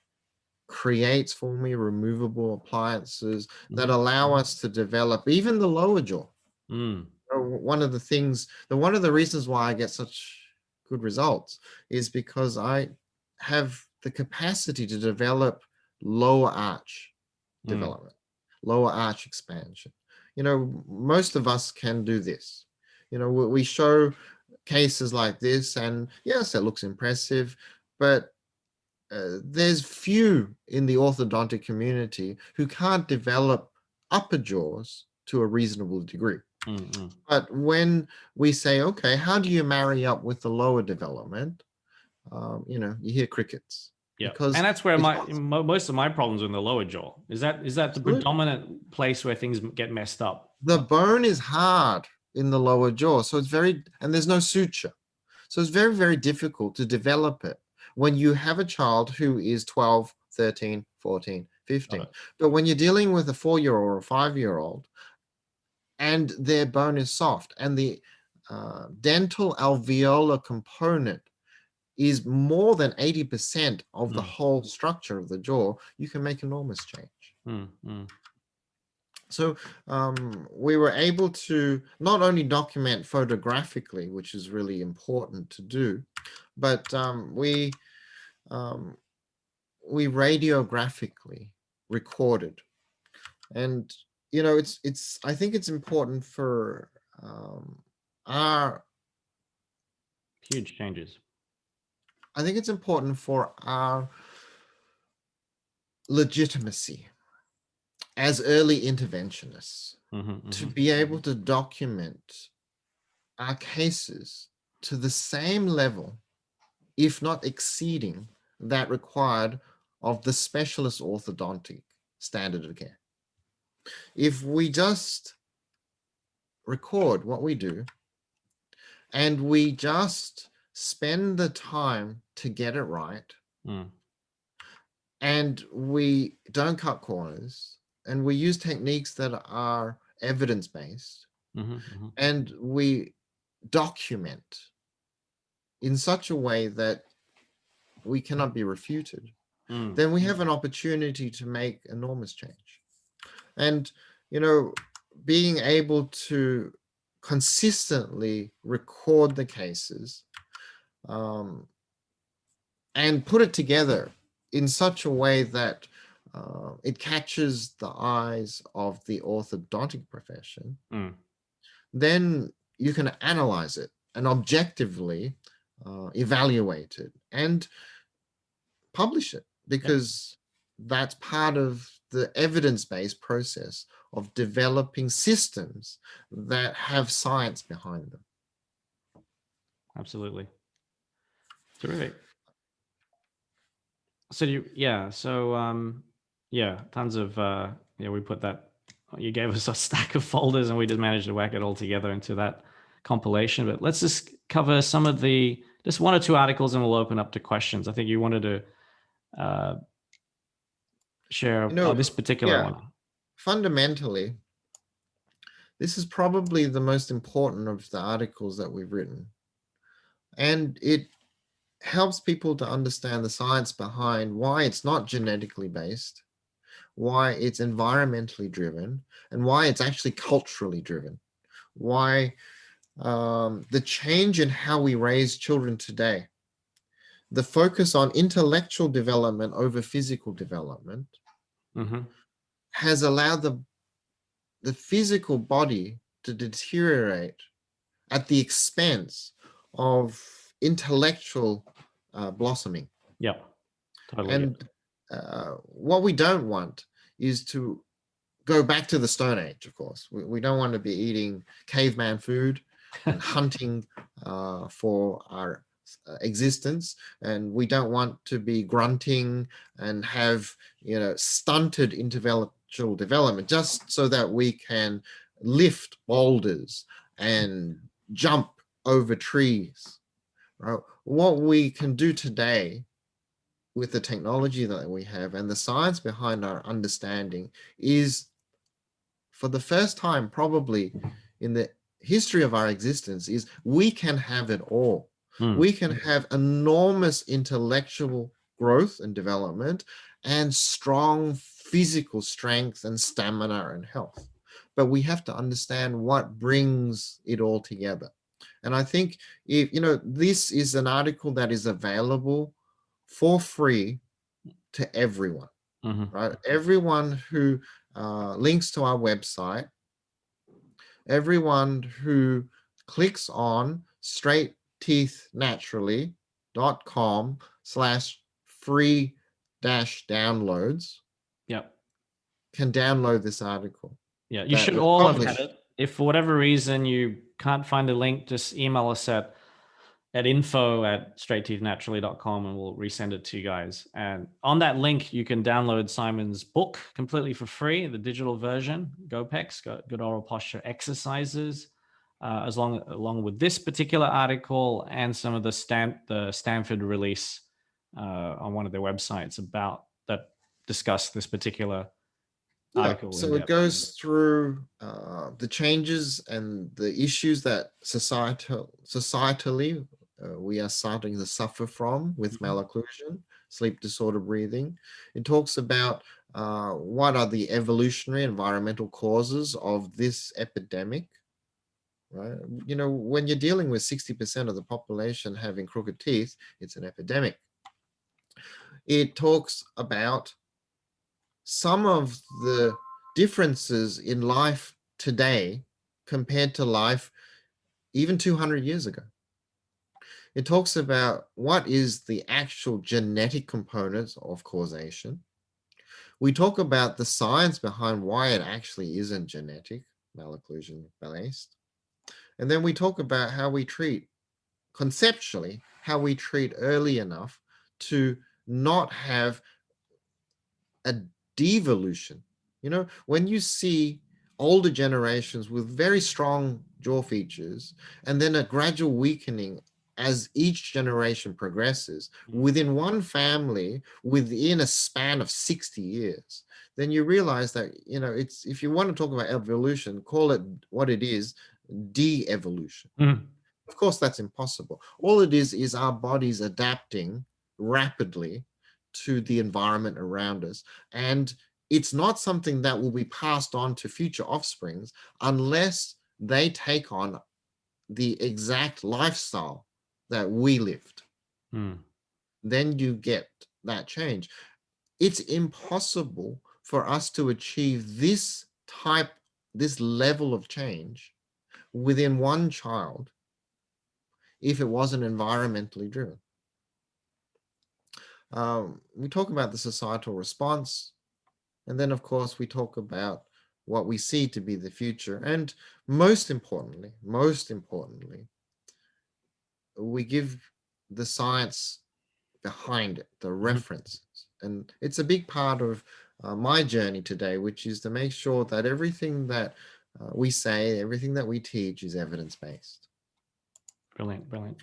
creates for me, removable appliances that allow us to develop even the lower jaw. One of the reasons why I get such good results is because I have the capacity to develop lower arch development, lower arch expansion. Most of us can do this. We show cases like this, and yes, it looks impressive, but there's few in the orthodontic community who can't develop upper jaws to a reasonable degree. But when we say, okay, how do you marry up with the lower development? You hear crickets.
Yeah, and that's where most of my problems are in the lower jaw. Is that the predominant place where things get messed up?
The bone is hard in the lower jaw, so it's and there's no suture. So it's very, very difficult to develop it when you have a child who is 12, 13, 14, 15. But when you're dealing with a 4-year-old or a 5-year-old, and their bone is soft, and the dental alveolar component is more than 80% of the whole structure of the jaw, you can make enormous change. So we were able to not only document photographically, which is really important to do, but we we radiographically recorded. And it's I think it's important for our
Huge changes.
I think it's important for our legitimacy as early interventionists to be able to document our cases to the same level, if not exceeding, that required of the specialist orthodontic standard of care. If we just record what we do and we just spend the time to get it right, and we don't cut corners, and we use techniques that are evidence-based, and we document in such a way that we cannot be refuted, then we have an opportunity to make enormous change. And, being able to consistently record the cases and put it together in such a way that it catches the eyes of the orthodontic profession, then you can analyze it and objectively evaluate it and publish it, because that's part of the evidence-based process of developing systems that have science behind them.
Absolutely. Terrific. So tons of we put that, you gave us a stack of folders and we just managed to whack it all together into that compilation. But let's just cover some of just one or two articles and we'll open up to questions. I think you wanted to share this particular one.
Fundamentally, this is probably the most important of the articles that we've written. And it helps people to understand the science behind why it's not genetically based, why it's environmentally driven, and why it's actually culturally driven. Why the change in how we raise children today, the focus on intellectual development over physical development, has allowed the physical body to deteriorate at the expense of intellectual blossoming.
Yeah, totally.
And what we don't want is to go back to the Stone Age, of course. We don't want to be eating caveman food and hunting for our existence, and we don't want to be grunting and have stunted intellectual development just so that we can lift boulders and jump over trees. Right? What we can do today with the technology that we have and the science behind our understanding is, for the first time probably in the history of our existence, is we can have it all. We can have enormous intellectual growth and development and strong physical strength and stamina and health. But we have to understand what brings it all together. And I think this is an article that is available for free to everyone, right? Everyone who links to our website, everyone who clicks on straightteethnaturally.com/free-downloads can download this article.
Yeah, you should all have had it. If for whatever reason you can't find a link, just email us at info@straightteethnaturally.com and we'll resend it to you guys. And on that link, you can download Simon's book completely for free, the digital version, GOPEX, Good Oral Posture Exercises, along with this particular article and some of the Stanford release on one of their websites that discuss this particular article.
So it goes through the changes and the issues that societally we are starting to suffer from with malocclusion, sleep disorder breathing. It talks about what are the evolutionary environmental causes of this epidemic, right? When you're dealing with 60% of the population having crooked teeth, it's an epidemic. it talks about some of the differences in life today compared to life even 200 years ago. It talks about what is the actual genetic components of causation. We talk about the science behind why it actually isn't genetic, malocclusion based. And then we talk about how we treat, conceptually, how we treat early enough to not have a devolution. You know, when you see older generations with very strong jaw features and then a gradual weakening as each generation progresses within one family within a span of 60 years, then you realize that, you know, it's, if you want to talk about evolution, call it what it is, de-evolution. Of course, that's impossible. All it is our bodies adapting rapidly to the environment around us. And it's not something that will be passed on to future offsprings unless they take on the exact lifestyle that we lived. Then you get that change. It's impossible for us to achieve this level of change within one child if it wasn't environmentally driven. We talk about the societal response, and then of course we talk about what we see to be the future, and most importantly, we give the science behind it, the references. And it's a big part of my journey today, which is to make sure that everything that we say, everything that we teach is evidence-based.
Brilliant, brilliant.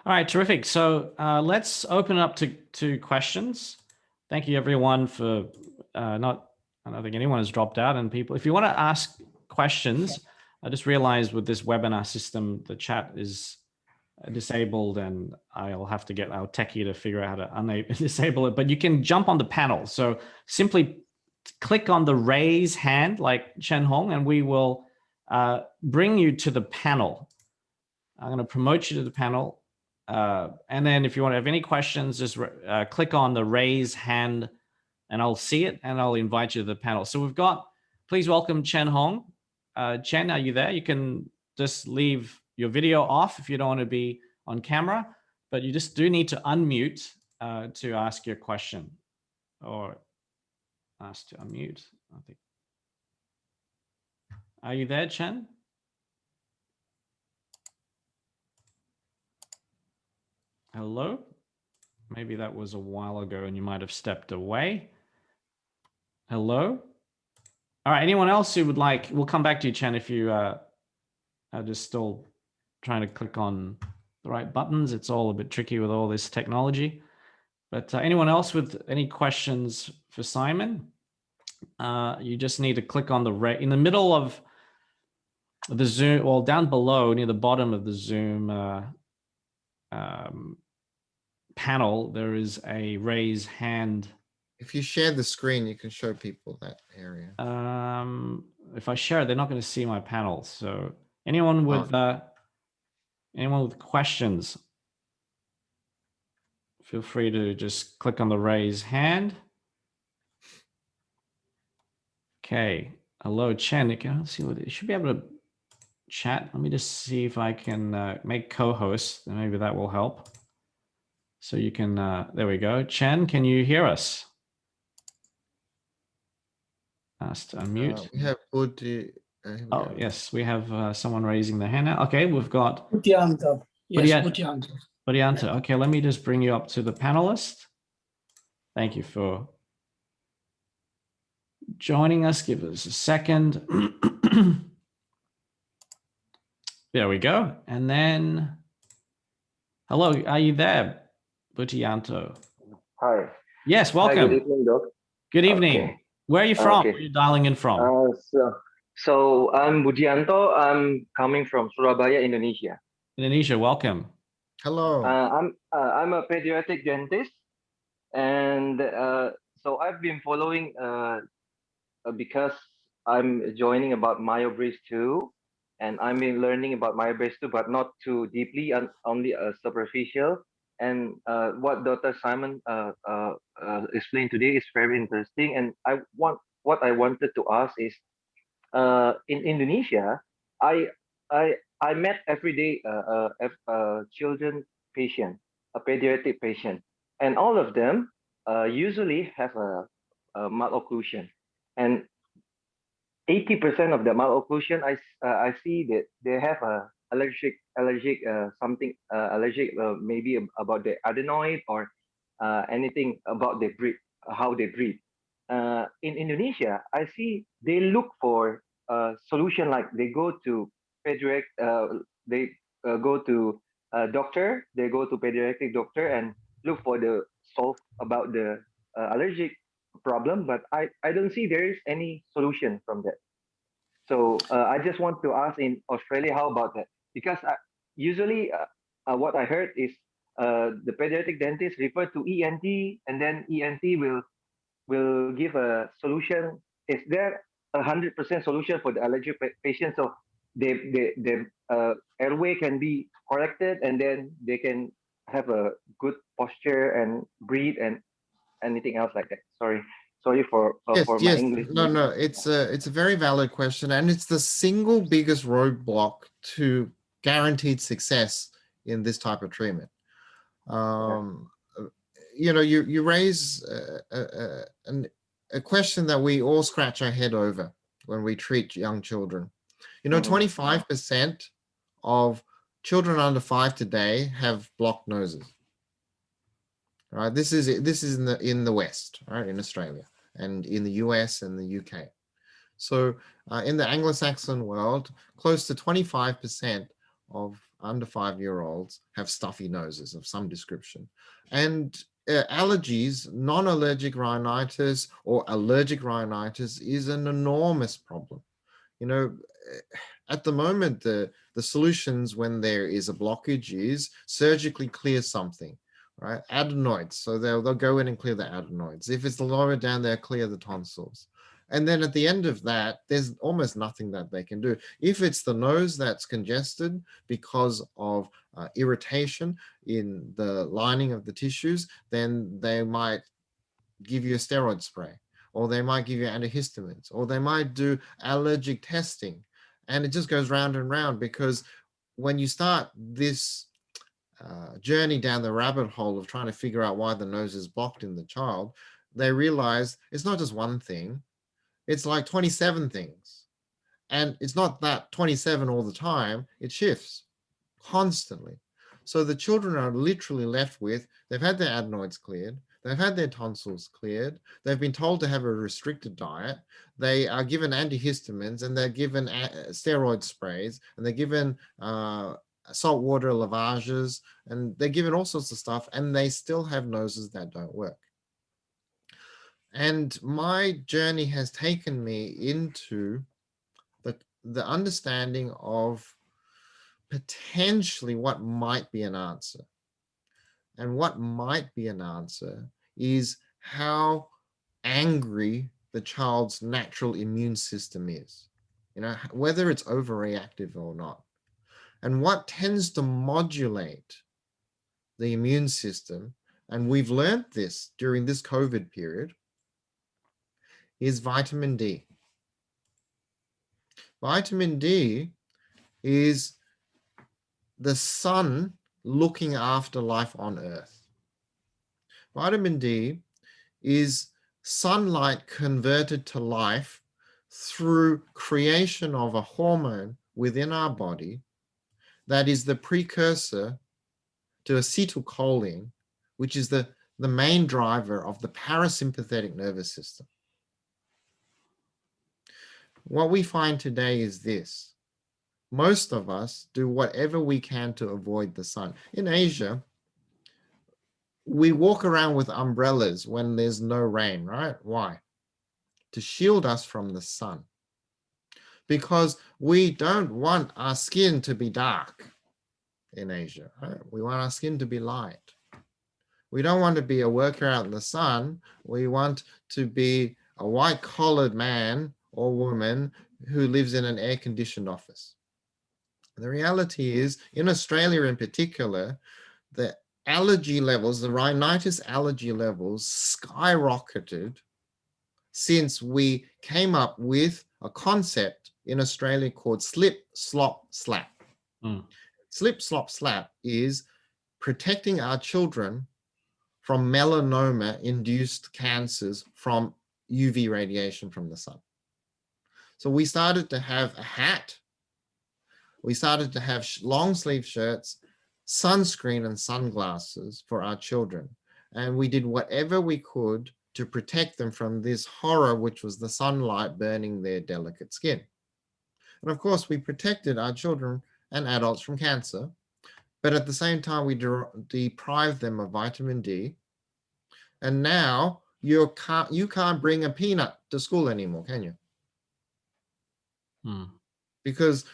All right, terrific. So let's open up to questions. Thank you everyone for I don't think anyone has dropped out, and people, if you want to ask questions, I just realized with this webinar system, the chat is disabled, and I'll have to get our techie to figure out how to disable it, but you can jump on the panel. So simply click on the raise hand like Chen Hong, and we will bring you to the panel. I'm going to promote you to the panel. And then if you want to have any questions, just click on the raise hand and I'll see it and I'll invite you to the panel. So we've got, please welcome Chen Hong. Chen, are you there? You can just leave your video off if you don't want to be on camera, but you just do need to unmute to ask your question, or ask to unmute, I think. Are you there, Chen? Hello? Maybe that was a while ago and you might have stepped away. Hello? All right, anyone else who would like, we'll come back to you, Chen, if you are just still trying to click on the right buttons. It's all a bit tricky with all this technology. But anyone else with any questions for Simon? You just need to click on in the middle of the Zoom, well, down below near the bottom of the Zoom panel, there is a raise hand.
If you share the screen, you can show people that area.
If I share it, they're not going to see my panel. So anyone with questions, feel free to just click on the raise hand. Okay. Hello, Chen. Let's see what you should be able to chat. Let me just see if I can make co-host, and maybe that will help. So you can, there we go. Chen, can you hear us? Ask to unmute.
We have Budi.
Oh, yes, we have someone raising their hand now. Okay, we've got
Budianto. Yes, Budianto.
Budianto. Okay, let me just bring you up to the panelist. Thank you for joining us. Give us a second. There we go. And then, hello, are you there, Budianto?
Hi.
Yes, welcome.
Hi, good evening, Doc.
Good evening.
Okay.
Where are you from?
Okay.
Where are you dialing in from?
So I'm Budianto. I'm coming from Surabaya, Indonesia.
Indonesia, welcome.
Hello.
I'm a pediatric dentist, and so I've been following because I'm joining about MyoBrace 2, and I've been learning about MyoBrace 2, but not too deeply, and only superficial. And what Dr. Simon explained today is very interesting. And what I wanted to ask is, in Indonesia, I I met every day a children patient, a pediatric patient, and all of them usually have a malocclusion, and 80% of the malocclusion I see that they have a allergic something allergic maybe about the adenoid or anything about the breathe, how they breathe. In Indonesia, I see they look for a solution, like they go to pediatric they go to a doctor, they go to pediatric doctor and look for the solve about the allergic problem, but I don't see there is any solution from that. So I just want to ask, in Australia, how about that? Because usually what I heard is the pediatric dentist refer to ENT, and then ENT will give a solution. Is there 100% solution for the allergic patient? So the airway can be corrected, and then they can have a good posture and breathe and anything else like that. Sorry
Yes,
for my
yes.
English.
No,
Maybe.
no, it's a very valid question, and it's the single biggest roadblock to guaranteed success in this type of treatment. You know, you raise a question that we all scratch our head over when we treat young children. You know, 25% of children under 5 today have blocked noses. Right, this is in the West, right, in Australia and in the US and the UK. So in the Anglo-Saxon world, close to 25% of under 5-year-olds have stuffy noses of some description. And allergies, non-allergic rhinitis or allergic rhinitis is an enormous problem. You know, at the moment, the solutions when there is a blockage is surgically clear something, right? Adenoids, so they'll go in and clear the adenoids. If it's lower down, they'll clear the tonsils. And then at the end of that, there's almost nothing that they can do. If it's the nose that's congested because of irritation in the lining of the tissues, then they might give you a steroid spray, or they might give you antihistamines, or they might do allergic testing. And it just goes round and round, because when you start this journey down the rabbit hole of trying to figure out why the nose is blocked in the child, they realize it's not just one thing, it's like 27 things. And it's not that 27 all the time, it shifts constantly. So the children are literally left with, they've had their adenoids cleared, they've had their tonsils cleared, they've been told to have a restricted diet, they are given antihistamines, and they're given steroid sprays, and they're given saltwater lavages, and they're given all sorts of stuff, and they still have noses that don't work. And my journey has taken me into the understanding of potentially what might be an answer. And what might be an answer is how angry the child's natural immune system is, you know, whether it's overreactive or not. And what tends to modulate the immune system, and we've learned this during this COVID period, is vitamin D. Vitamin D is the sun looking after life on Earth. Vitamin D is sunlight converted to life through creation of a hormone within our body that is the precursor to acetylcholine, which is the main driver of the parasympathetic nervous system. What we find today is this: most of us do whatever we can to avoid the sun. In Asia, we walk around with umbrellas when there's no rain, right? Why? To shield us from the sun. Because we don't want our skin to be dark in Asia, right? We want our skin to be light. We don't want to be a worker out in the sun. We want to be a white-collared man or woman who lives in an air-conditioned office. The reality is, in Australia in particular, the allergy levels, the rhinitis allergy levels skyrocketed since we came up with a concept in Australia called slip, slop, slap. Slip, slop, slap is protecting our children from melanoma-induced cancers from UV radiation from the sun. So we started to have a hat. We started to have long sleeve shirts, sunscreen and sunglasses for our children. And we did whatever we could to protect them from this horror, which was the sunlight burning their delicate skin. And of course, we protected our children and adults from cancer, but at the same time, we deprived them of vitamin D. And now you can't bring a peanut to school anymore, can you? Because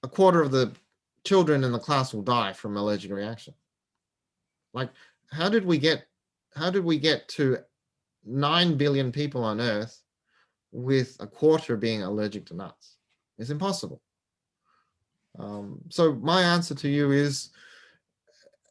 a quarter of the children in the class will die from allergic reaction. Like, how did we get to 9 billion people on Earth with a quarter being allergic to nuts? It's impossible. So my answer to you is,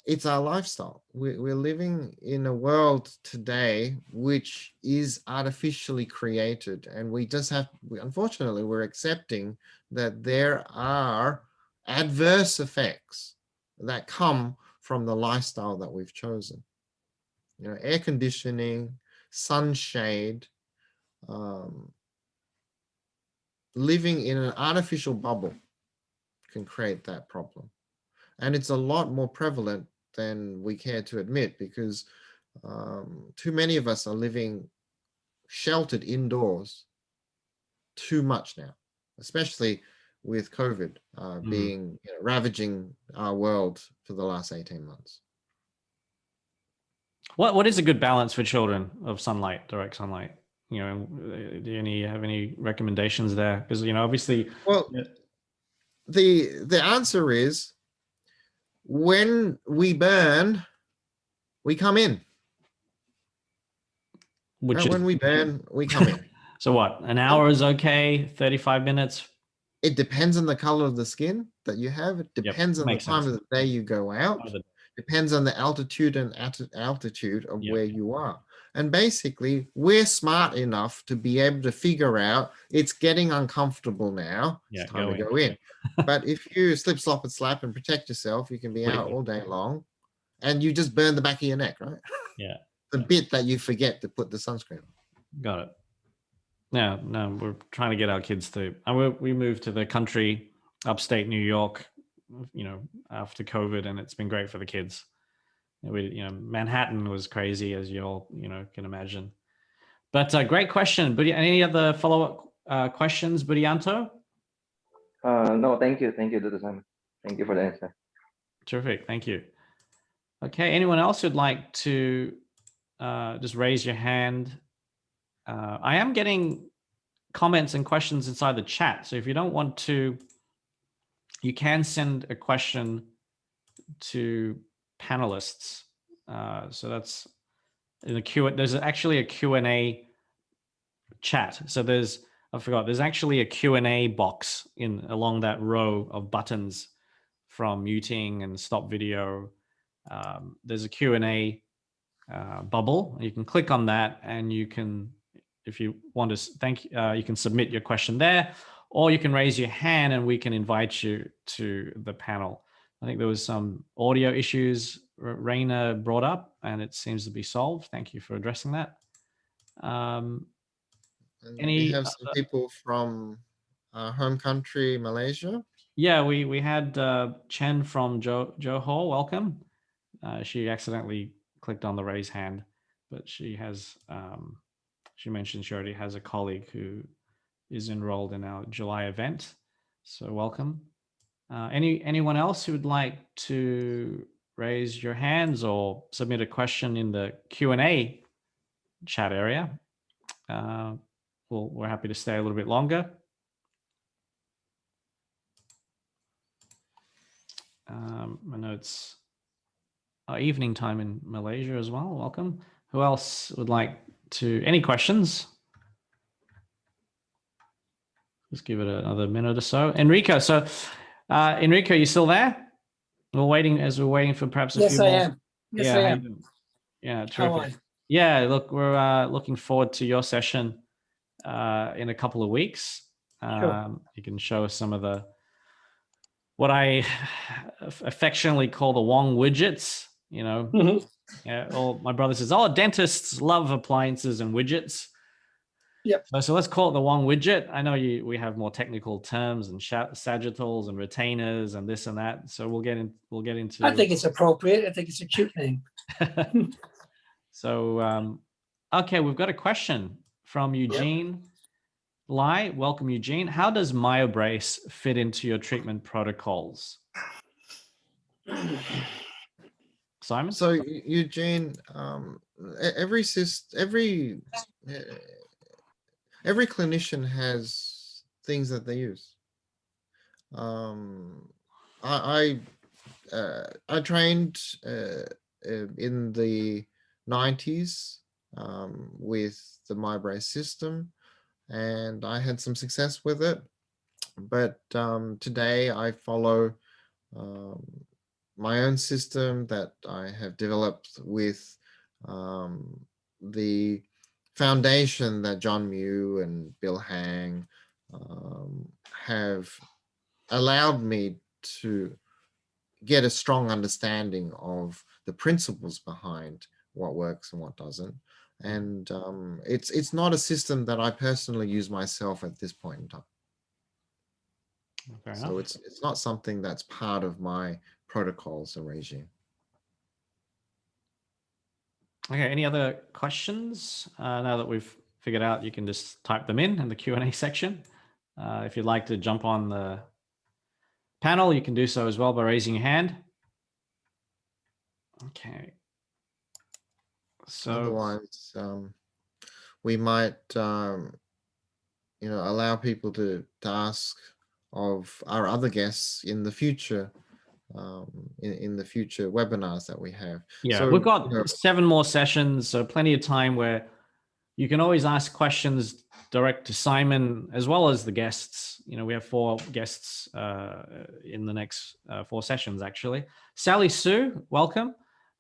it's our lifestyle. We're living in a world today which is artificially created, and we just unfortunately, we're accepting that there are adverse effects that come from the lifestyle that we've chosen. You know, air conditioning, sunshade, living in an artificial bubble can create that problem. And it's a lot more prevalent than we care to admit, because too many of us are living sheltered indoors too much now, especially with COVID being ravaging our world for the last 18 months.
What is a good balance for children of sunlight, direct sunlight? You know, do you have any recommendations there? Because, you know, obviously,
well, the answer is, when we burn, we come in. When we burn, we come in.
So what, an hour is okay, 35 minutes?
It depends on the color of the skin that you have. It depends on the time of the day you go out. Depends on the altitude and altitude of where you are. And basically, we're smart enough to be able to figure out it's getting uncomfortable now. It's time to go in. But if you slip, slop, and slap and protect yourself, you can be out all day long, and you just burn the back of your neck, right?
Yeah.
The bit that you forget to put the sunscreen on.
Got it. Yeah, no, we're trying to get our kids to, we moved to the country, upstate New York, you know, after COVID, and it's been great for the kids. Manhattan was crazy, as you all, can imagine. But great question. But any other follow-up questions, Budianto?
No, thank you. Thank you, Dr. Simon. Thank you for the answer.
Terrific. Thank you. Okay. Anyone else who'd like to just raise your hand? I am getting comments and questions inside the chat. So if you don't want to, you can send a question to panelists. So that's in the Q. There's actually a Q&A chat. So there's actually a Q&A box along that row of buttons from muting and stop video. There's a Q&A bubble. You can click on that, and you can, if you want to you can submit your question there, or you can raise your hand and we can invite you to the panel. I think there was some audio issues Raina brought up, and it seems to be solved. Thank you for addressing that.
We have some people from our home country, Malaysia.
Yeah, we had Chen from Johor. Welcome. She accidentally clicked on the raise hand, but she has. She mentioned she already has a colleague who is enrolled in our July event. So welcome. Anyone else who would like to raise your hands or submit a question in the Q&A chat area? We're happy to stay a little bit longer. I know it's evening time in Malaysia as well. Welcome. Who else would like to, any questions? Just give it another minute or so. Enrico, you still there? we're waiting for perhaps a
Yes,
few
I
more.
am. Yes,
Yeah,
I
how you
am.
doing? Yeah,
How are
terrific.
you?
Yeah, look, we're looking forward to your session in a couple of weeks.
Sure.
You can show us some of what I affectionately call the Wong widgets. You know,
Mhm.
yeah. All my brother says, "Oh, dentists love appliances and widgets."
Yep.
So let's call it the Wong widget. I know we have more technical terms and sagittals and retainers and this and that. So we'll get into.
I think it's appropriate. I think it's a cute name.
So okay, we've got a question from Eugene Lai. Welcome, Eugene. How does MyoBrace fit into your treatment protocols? Simon?
So Eugene, every every clinician has things that they use. I trained in the 90s with the MyBrace system, and I had some success with it. But today I follow um, my own system that I have developed with the foundation that John Mew and Bill Hang have allowed me to get a strong understanding of the principles behind what works and what doesn't. And it's not a system that I personally use myself at this point in time.
Fair
So
enough.
it's not something that's part of my protocols and regime.
Okay, any other questions? Now that we've figured out, you can just type them in the Q&A section. If you'd like to jump on the panel, you can do so as well by raising your hand. Okay. So
otherwise, we might, allow people to ask of our other guests in the future, in the future webinars that we have.
yeah,
So,
we've got 7 more sessions, so plenty of time where you can always ask questions direct to Simon as well as the guests. You know, we have 4 guests in the next 4 sessions, actually. Sally Sue, welcome,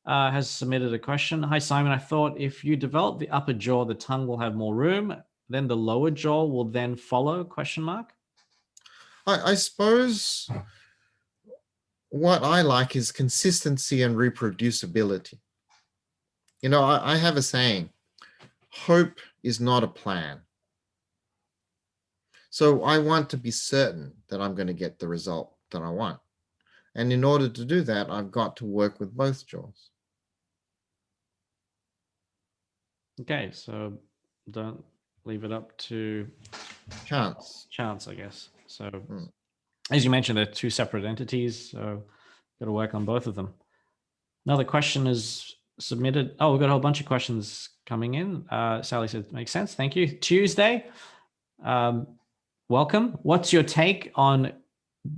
has submitted a question. Hi, Simon. I thought if you develop the upper jaw, the tongue will have more room. Then the lower jaw will then follow, question mark?
I suppose what I like is consistency and reproducibility. You know, I have a saying, hope is not a plan. So I want to be certain that I'm going to get the result that I want. And in order to do that, I've got to work with both jaws.
Okay, so don't leave it up to
Chance,
I guess. So as you mentioned, they're 2 separate entities, so got to work on both of them. Another question is submitted. Oh, we've got a whole bunch of questions coming in. Sally said, makes sense. Thank you. Tuesday, welcome. What's your take on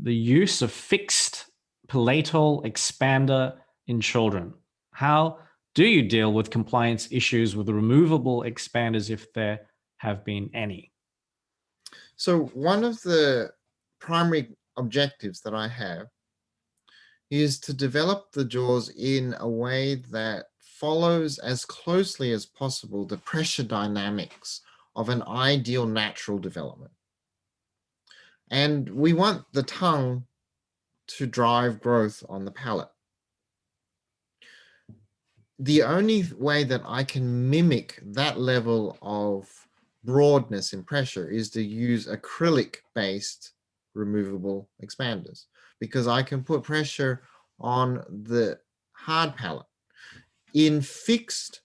the use of fixed palatal expander in children? How do you deal with compliance issues with removable expanders if there have been any?
So one of the primary objectives that I have is to develop the jaws in a way that follows as closely as possible the pressure dynamics of an ideal natural development. And we want the tongue to drive growth on the palate. The only way that I can mimic that level of broadness in pressure is to use acrylic-based removable expanders, because I can put pressure on the hard palate. In fixed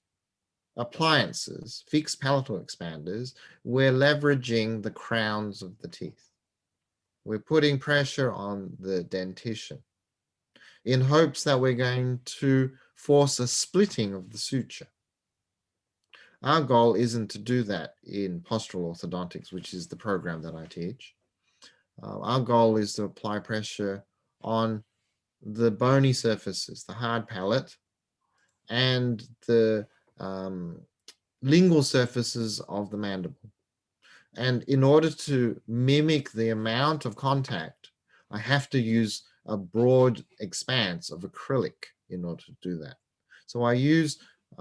appliances, fixed palatal expanders, we're leveraging the crowns of the teeth. We're putting pressure on the dentition in hopes that we're going to force a splitting of the suture. Our goal isn't to do that in postural orthodontics, which is the program that I teach. Our goal is to apply pressure on the bony surfaces, the hard palate, and the lingual surfaces of the mandible. And in order to mimic the amount of contact I have to use a broad expanse of acrylic in order to do that. So I use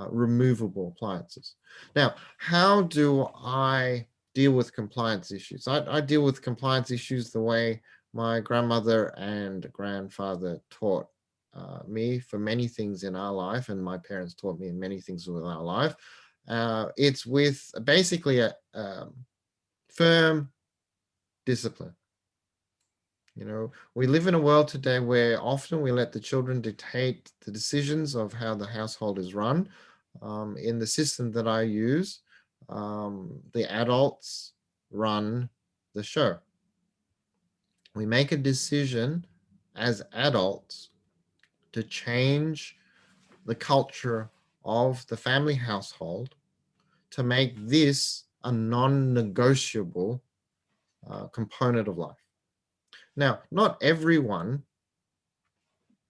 removable appliances. Now, how do I deal with compliance issues? I deal with compliance issues the way my grandmother and grandfather taught me for many things in our life, and my parents taught me in many things with our life. It's with basically a firm discipline. You know, we live in a world today where often we let the children dictate the decisions of how the household is run. In the system that I use, the adults run the show. We make a decision as adults to change the culture of the family household to make this a non-negotiable component of life. Now, not everyone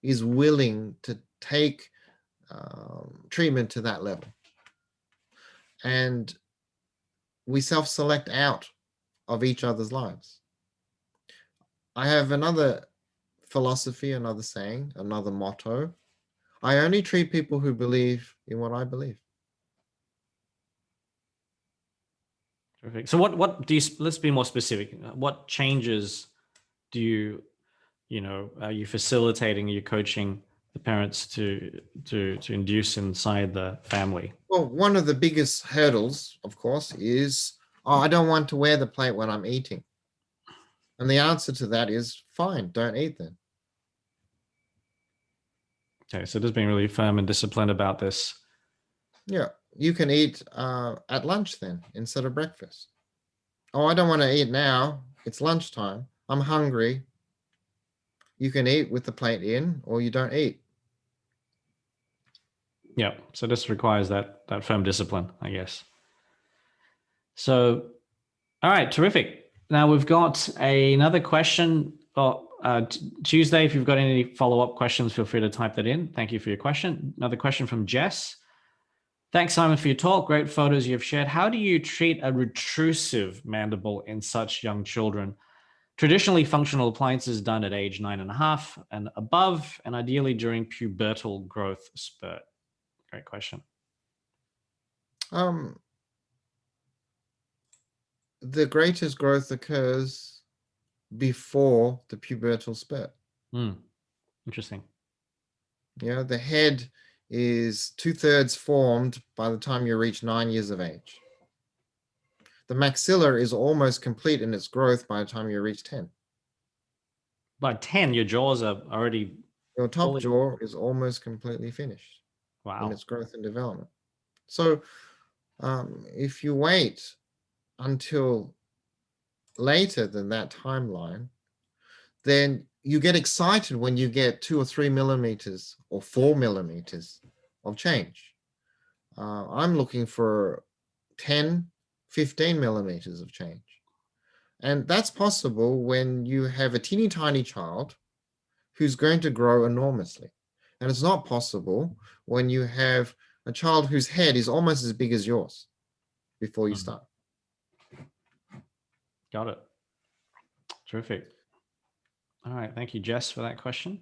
is willing to take treatment to that level. And we self-select out of each other's lives. I have another philosophy, another saying, another motto. I only treat people who believe in what I believe.
Terrific. So what do you, let's be more specific. What changes do you, are you facilitating, are you coaching the parents to induce inside the family?
Well, one of the biggest hurdles, of course, is, oh, I don't want to wear the plate when I'm eating. And the answer to that is, fine, don't eat then.
Okay, so just being really firm and disciplined about this.
Yeah, you can eat at lunch then instead of breakfast. Oh, I don't want to eat now. It's lunchtime. I'm hungry. You can eat with the plate in, or you don't eat.
Yeah, so this requires that firm discipline, I guess. So, all right, terrific. Now we've got another question. Tuesday, if you've got any follow-up questions, feel free to type that in. Thank you for your question. Another question from Jess. Thanks, Simon, for your talk. Great photos you've shared. How do you treat a retrusive mandible in such young children? Traditionally, functional appliances done at age 9.5 and above, and ideally during pubertal growth spurt. Great question.
The greatest growth occurs before the pubertal spurt.
Interesting.
Yeah, the head is 2/3 formed by the time you reach 9 years of age. The maxilla is almost complete in its growth by the time you reach 10.
By 10, your jaws are already...
Your top jaw is almost completely finished.
Wow.
In its growth and development. So if you wait until later than that timeline, then you get excited when you get 2 or 3 millimeters or 4 millimeters of change. I'm looking for 10, 15 millimeters of change. And that's possible when you have a teeny tiny child who's going to grow enormously. And it's not possible when you have a child whose head is almost as big as yours before you start.
Got it. Terrific. All right. Thank you, Jess, for that question.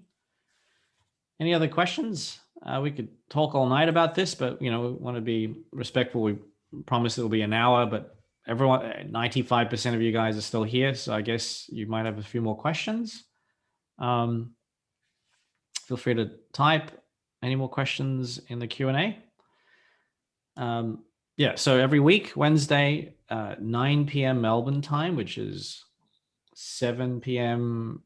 Any other questions? We could talk all night about this, but we want to be respectful. We promise it'll be an hour, but everyone, 95% of you guys are still here, so I guess you might have a few more questions. Feel free to type any more questions in the Q&A. Yeah, so every week, Wednesday, 9 p.m. Melbourne time, which is 7 p.m.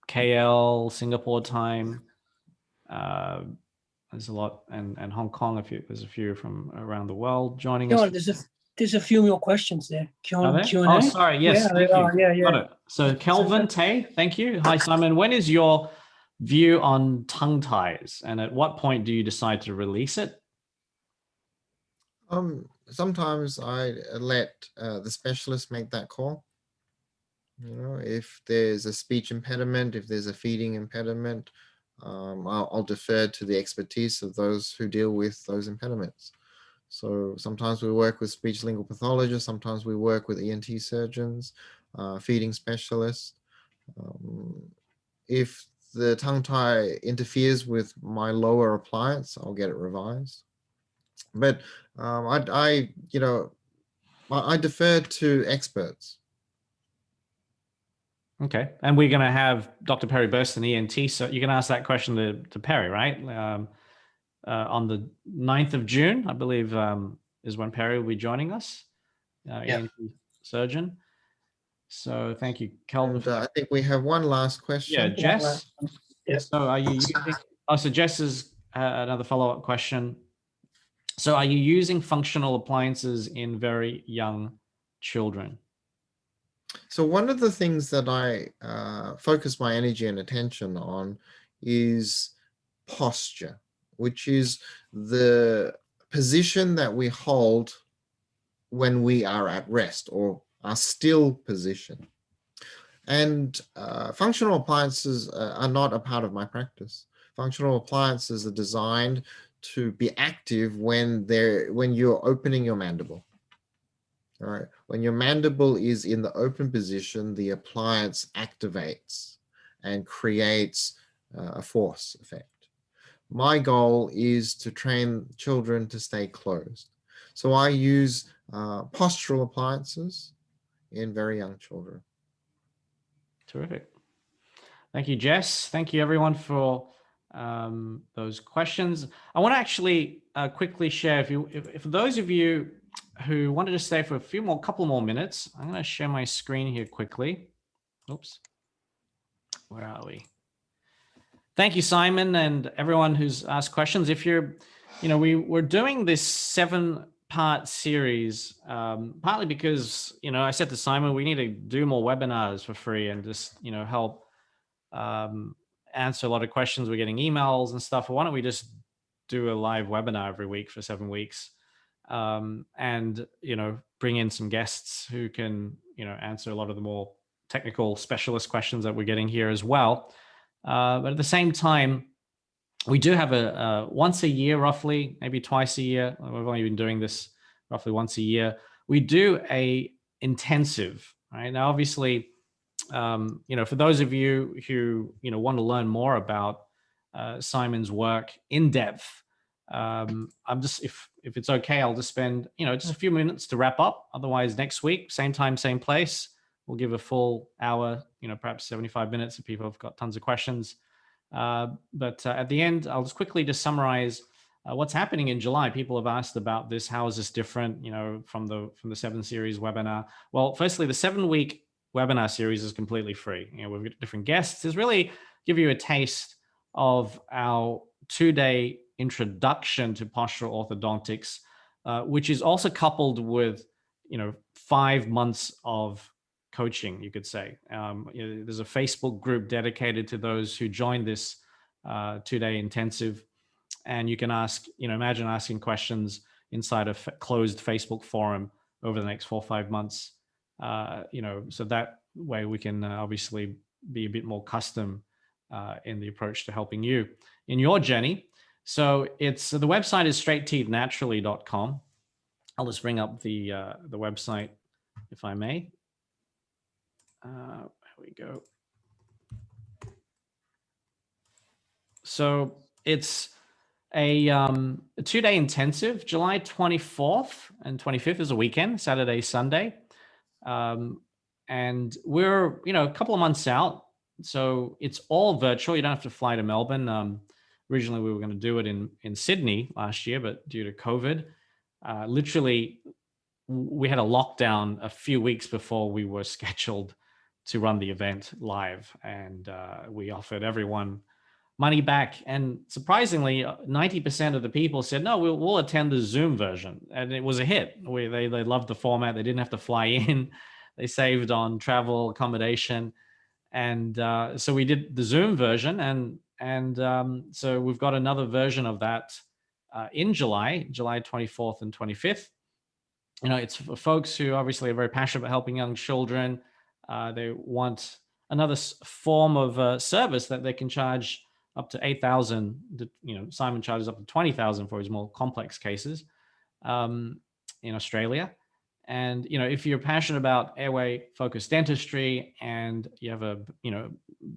KL, Singapore time. There's a lot, and Hong Kong, there's a few from around the world joining us.
There's a few more questions there. Q&A.
Oh, sorry. Yes, thank you.
Yeah.
Got it. So Kelvin Tay, thank you. Hi, Simon. When is your view on tongue ties, and at what point do you decide to release it?
Sometimes I let the specialist make that call. If there's a speech impediment, if there's a feeding impediment, I'll defer to the expertise of those who deal with those impediments. So sometimes we work with speech lingual pathologists, sometimes we work with ENT surgeons, feeding specialists. if the tongue tie interferes with my lower appliance, I'll get it revised. But I defer to experts.
Okay, and we're going to have Dr. Perry Burston, ENT, so you can ask that question to Perry, right? On the 9th of June, I believe, is when Perry will be joining us, ENT surgeon. So thank you, Kelvin.
And, I think we have one last question.
Yeah, Jess.
Yes.
So are you using, so Jess is another follow-up question. So are you using functional appliances in very young children?
So one of the things that I focus my energy and attention on is posture, which is the position that we hold when we are at rest or are still position. And functional appliances are not a part of my practice. Functional appliances are designed to be active when you're opening your mandible. All right. When your mandible is in the open position, the appliance activates and creates a force effect. My goal is to train children to stay closed. So I use postural appliances in very young children.
Terrific. Thank you, Jess. Thank you, everyone, for those questions. I want to actually quickly share, if those of you who wanted to stay for couple more minutes, I'm going to share my screen here quickly. Oops. Where are we? Thank you, Simon, and everyone who's asked questions. If you're, we're doing this 7-part series, partly because, I said to Simon, we need to do more webinars for free and just, help answer a lot of questions. We're getting emails and stuff. Why don't we just do a live webinar every week for 7 weeks, and bring in some guests who can answer a lot of the more technical specialist questions that we're getting here as well. But at the same time, we do have a once a year, roughly, maybe twice a year. We've only been doing this roughly once a year. We do a intensive, right? Now, obviously, for those of you who want to learn more about Simon's work in depth, I'm just, if it's okay, I'll just spend just a few minutes to wrap up. Otherwise, next week, same time, same place, we'll give a full hour, perhaps 75 minutes if people have got tons of questions. But at the end, I'll just quickly summarize what's happening in July. People have asked about this. How is this different, from the 7 series webinar? Well, firstly, the 7-week webinar series is completely free. We've got different guests. It's really give you a taste of our 2-day introduction to postural orthodontics, which is also coupled with 5 months of coaching, you could say. There's a Facebook group dedicated to those who join this 2-day intensive, and you can ask, imagine asking questions inside a closed Facebook forum over the next 4 or 5 months. So that way we can obviously be a bit more custom in the approach to helping you in your journey. So the website is straightteethnaturally.com. I'll just bring up the website, if I may. There we go. So it's a 2-day intensive. July 24th and 25th is a weekend, Saturday, Sunday. And we're, a couple of months out. So it's all virtual. You don't have to fly to Melbourne. Originally, we were going to do it in Sydney last year, but due to COVID, literally, we had a lockdown a few weeks before we were scheduled to run the event live. And we offered everyone money back. And surprisingly, 90% of the people said, no, we'll attend the Zoom version. And it was a hit. They loved the format. They didn't have to fly in. They saved on travel, accommodation. And so we did the Zoom version. And so we've got another version of that in July 24th and 25th. It's for folks who obviously are very passionate about helping young children. They want another form of service that they can charge up to $8,000. Simon charges up to $20,000 for his more complex cases in Australia. And if you're passionate about airway focused dentistry and you have a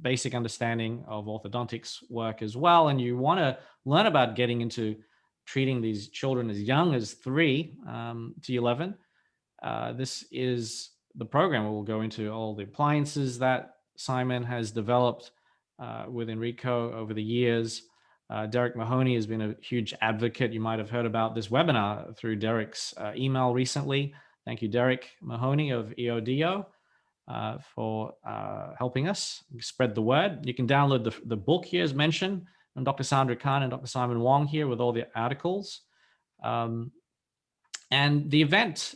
basic understanding of orthodontics work as well, and you want to learn about getting into treating these children as young as 3 to 11, this is the program. We'll go into all the appliances that Simon has developed with Enrico over the years. Derek Mahoney has been a huge advocate. You might have heard about this webinar through Derek's email recently. Thank you, Derek Mahoney of EODO, for helping us spread the word. You can download the book here as mentioned, from Dr. Sandra Khan and Dr. Simon Wong here with all the articles. And the event,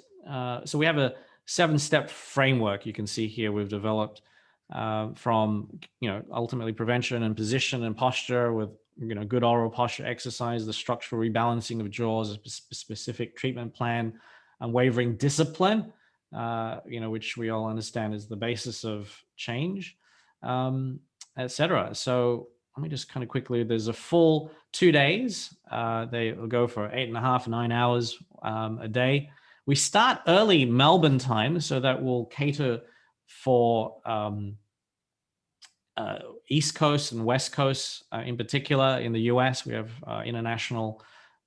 so we have a 7-step framework you can see here we've developed from, ultimately prevention and position and posture with, good oral posture exercise, the structural rebalancing of jaws, a specific treatment plan, unwavering discipline, which we all understand is the basis of change, etc. So let me just kind of quickly, there's a full 2 days. They will go for 8.5, 9 hours a day. We start early Melbourne time, so that will cater for East Coast and West Coast in particular. In the US, we have international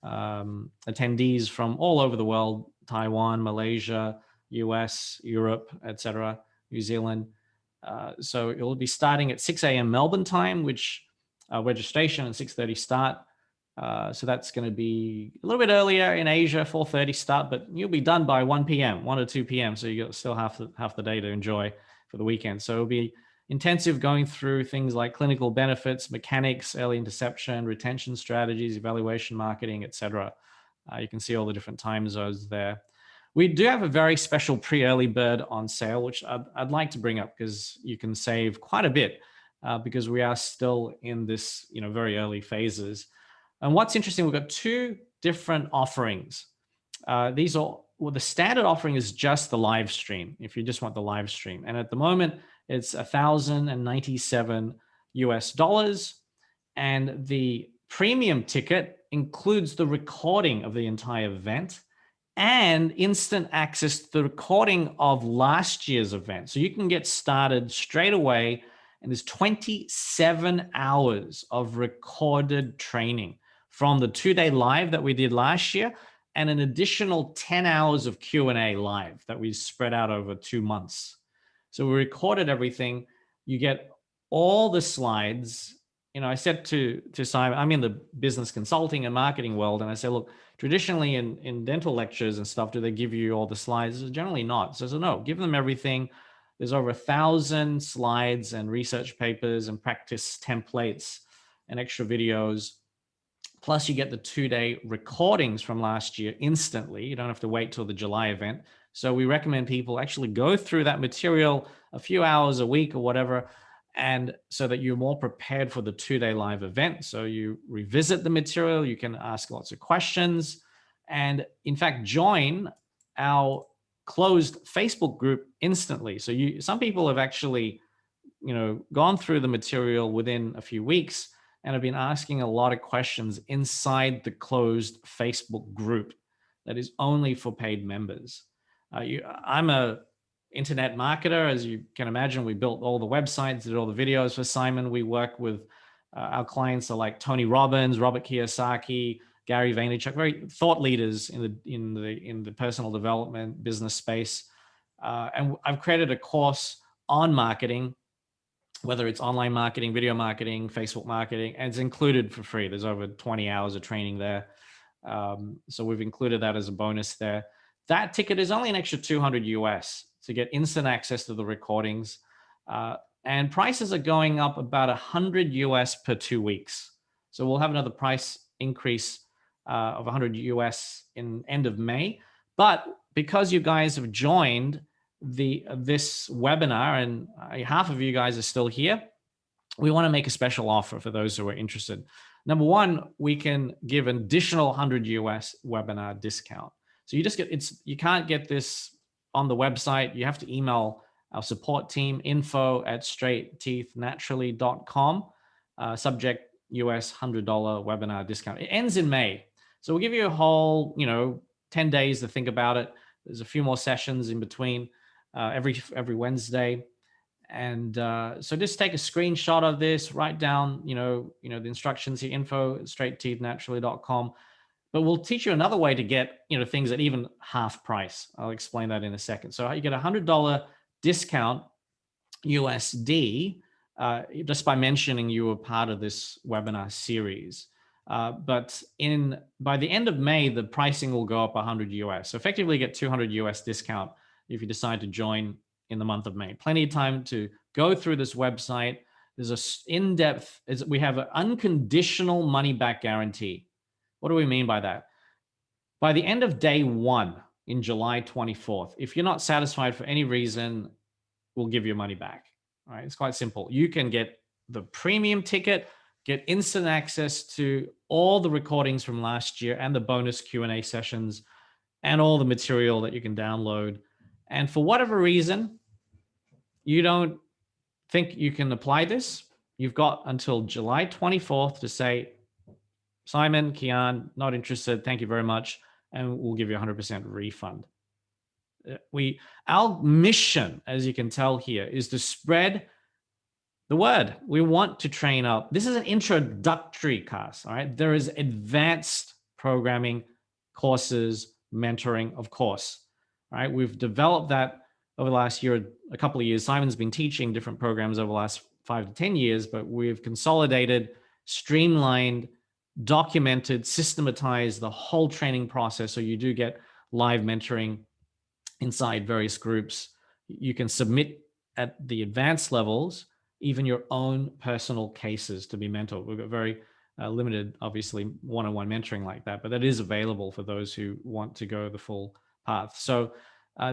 attendees from all over the world: Taiwan, Malaysia, US, Europe, etc., New Zealand. So it will be starting at 6 a.m. Melbourne time, which registration and 6:30 start. So that's going to be a little bit earlier in Asia, 4:30 start, but you'll be done by 1 p.m., 1 or 2 p.m. So you got still half the day to enjoy for the weekend. So it'll be intensive, going through things like clinical benefits, mechanics, early interception, retention strategies, evaluation marketing, etc. You can see all the different time zones there. We do have a very special pre-early bird on sale, which I'd like to bring up because you can save quite a bit because we are still in this, very early phases. And what's interesting, we've got 2 different offerings. These are, well, the standard offering is just the live stream, if you just want the live stream. And at the moment, it's $1,097 US. And the premium ticket includes the recording of the entire event and instant access to the recording of last year's event. So you can get started straight away, and there's 27 hours of recorded training from the 2-day live that we did last year, and an additional 10 hours of Q&A live that we spread out over 2 months. So we recorded everything. You get all the slides. I said to Simon, I'm in the business consulting and marketing world, and I said, look, traditionally in dental lectures and stuff, do they give you all the slides? Generally not. So no, give them everything. There's over 1,000 slides and research papers and practice templates and extra videos. Plus you get the 2-day recordings from last year instantly. You don't have to wait till the July event. So we recommend people actually go through that material a few hours a week or whatever, and so that you're more prepared for the 2-day live event. So you revisit the material, you can ask lots of questions, and in fact, join our closed Facebook group instantly. So some people have actually, gone through the material within a few weeks and have been asking a lot of questions inside the closed Facebook group that is only for paid members. I'm a internet marketer, as you can imagine. We built all the websites, did all the videos for Simon. We work with our clients are like Tony Robbins, Robert Kiyosaki, Gary Vaynerchuk, very thought leaders in the personal development business space. And I've created a course on marketing, whether it's online marketing, video marketing, Facebook marketing, and it's included for free. There's over 20 hours of training there. So we've included that as a bonus there. That ticket is only an extra $200 US to get instant access to the recordings. And prices are going up about $100 US per 2 weeks. So we'll have another price increase of $100 US in end of May. But because you guys have joined this webinar and half of you guys are still here, we want to make a special offer for those who are interested. Number one, we can give an additional $100 US webinar discount. So you just you can't get this on the website. You have to email our support team, info@straightteethnaturally.com, subject US $100 webinar discount. It ends in May. So we'll give you a whole, 10 days to think about it. There's a few more sessions in between every Wednesday. And so just take a screenshot of this, write down, the instructions here, info@straightteethnaturally.com. But we'll teach you another way to get, things at even half price. I'll explain that in a second. So you get a $100 discount USD just by mentioning you were part of this webinar series. But by the end of May, the pricing will go up 100 US. So effectively you get 200 US discount if you decide to join in the month of May. Plenty of time to go through this website. There's a in-depth, we have an unconditional money back guarantee. What do we mean by that? By the end of day 1 in July 24th, if you're not satisfied for any reason, we'll give your money back. All right, it's quite simple. You can get the premium ticket, get instant access to all the recordings from last year and the bonus Q&A sessions and all the material that you can download. And for whatever reason, you don't think you can apply this, you've got until July 24th to say, Simon, Kian, not interested, thank you very much, and we'll give you 100% refund. Our mission, as you can tell here, is to spread the word. We want to train up. This is an introductory class, all right? There is advanced programming courses, mentoring, of course, all right? We've developed that over the last year, a couple of years. Simon's been teaching different programs over the last 5 to 10 years, but we've consolidated, streamlined, documented, systematized the whole training process. So you do get live mentoring inside various groups. You can submit at the advanced levels, even your own personal cases to be mentored. We've got very limited, obviously, one-on-one mentoring like that, but that is available for those who want to go the full path. So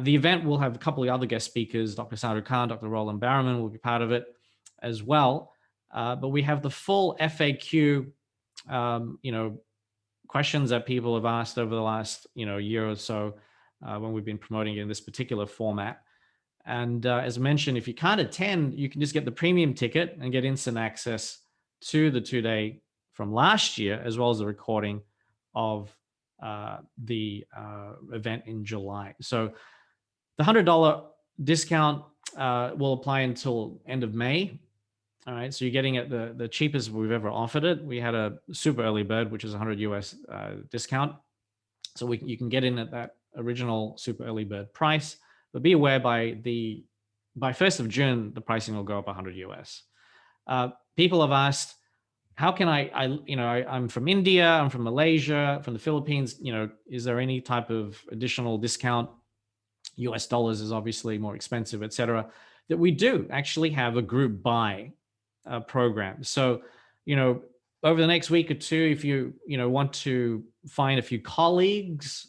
the event will have a couple of other guest speakers. Dr. Sadhu Khan, Dr. Roland Barrowman will be part of it as well. But we have the full FAQ, questions that people have asked over the last, year or so when we've been promoting it in this particular format. And as mentioned, if you can't attend, you can just get the premium ticket and get instant access to the 2-day from last year, as well as the recording of the event in July. So the $100 discount will apply until end of May. All right, so you're getting it the cheapest we've ever offered it. We had a super early bird, which is 100 US discount. So you can get in at that original super early bird price, but be aware by 1st of June, the pricing will go up 100 US. People have asked, how can I'm from India, I'm from Malaysia, from the Philippines, is there any type of additional discount? US dollars is obviously more expensive, et cetera, that we do actually have a group buy program. So, over the next week or two, if you want to find a few colleagues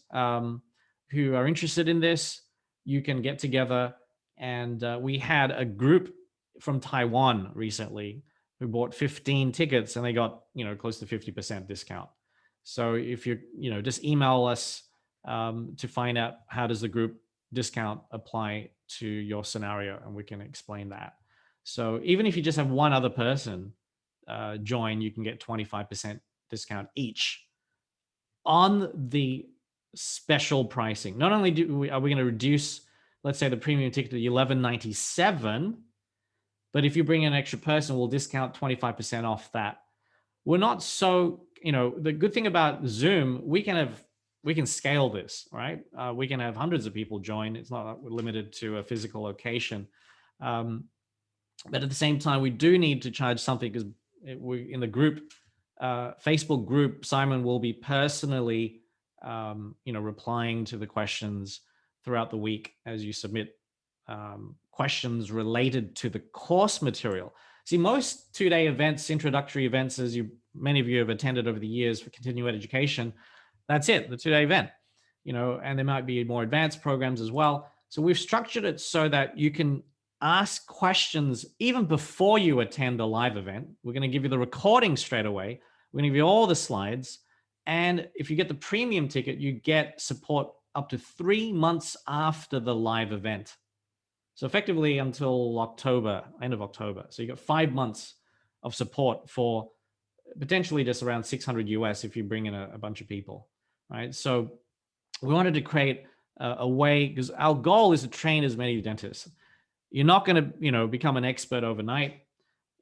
who are interested in this, you can get together. And we had a group from Taiwan recently who bought 15 tickets and they got close to 50% discount. So if you just email us to find out how does the group discount apply to your scenario, and we can explain that. So even if you just have one other person join, you can get 25% discount each on the special pricing. Not only are we going to reduce, let's say, the premium ticket to $11.97, but if you bring an extra person, we'll discount 25% off that. We're not so, the good thing about Zoom, we can scale this, right? We can have hundreds of people join. It's not like we're limited to a physical location. But at the same time, we do need to charge something because we in the group, Facebook group, Simon will be personally, replying to the questions throughout the week as you submit questions related to the course material. See, most 2-day events, introductory events, as many of you have attended over the years for continuing education, that's it, the 2-day event, and there might be more advanced programs as well. So we've structured it so that you can ask questions even before you attend the live event. We're going to give you the recording straight away. We're going to give you all the slides. And if you get the premium ticket, you get support up to 3 months after the live event. So effectively until October, end of October. So you got 5 months of support for potentially just around 600 US if you bring in a bunch of people, right? So we wanted to create a way, because our goal is to train as many dentists. you're not going to, you know, become an expert overnight,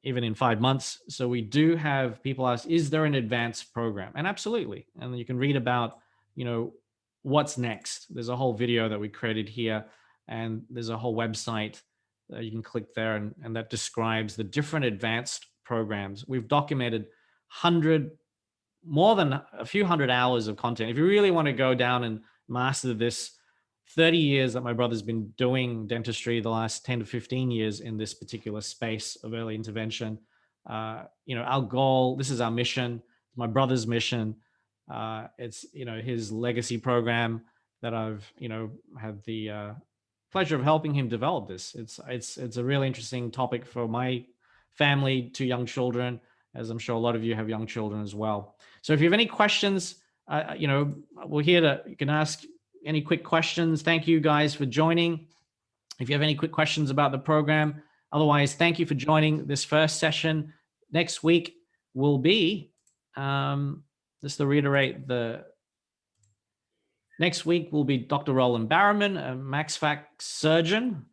even in 5 months. So we do have people ask, is there an advanced program? And absolutely. And you can read about, you know, what's next. There's a whole video that we created here, and there's a whole website that you can click there, and that describes the different advanced programs. We've documented more than a few hundred hours of content. If you really want to go down and master this, 30 years that my brother's been doing dentistry, the last 10 to 15 years in this particular space of early intervention. You know, our goal, this is our mission, my brother's mission. It's, you know, his legacy program that I've, you know, had the pleasure of helping him develop this. It's a really interesting topic for my family, 2 young children, as I'm sure a lot of you have young children as well. So if you have any questions, you know, we're here to, you can ask any quick questions. Thank you guys for joining. If you have any quick questions about the program, otherwise, thank you for joining this first session. Next week will be, just to reiterate, next week will be Dr. Roland Barrowman, a MaxFac surgeon.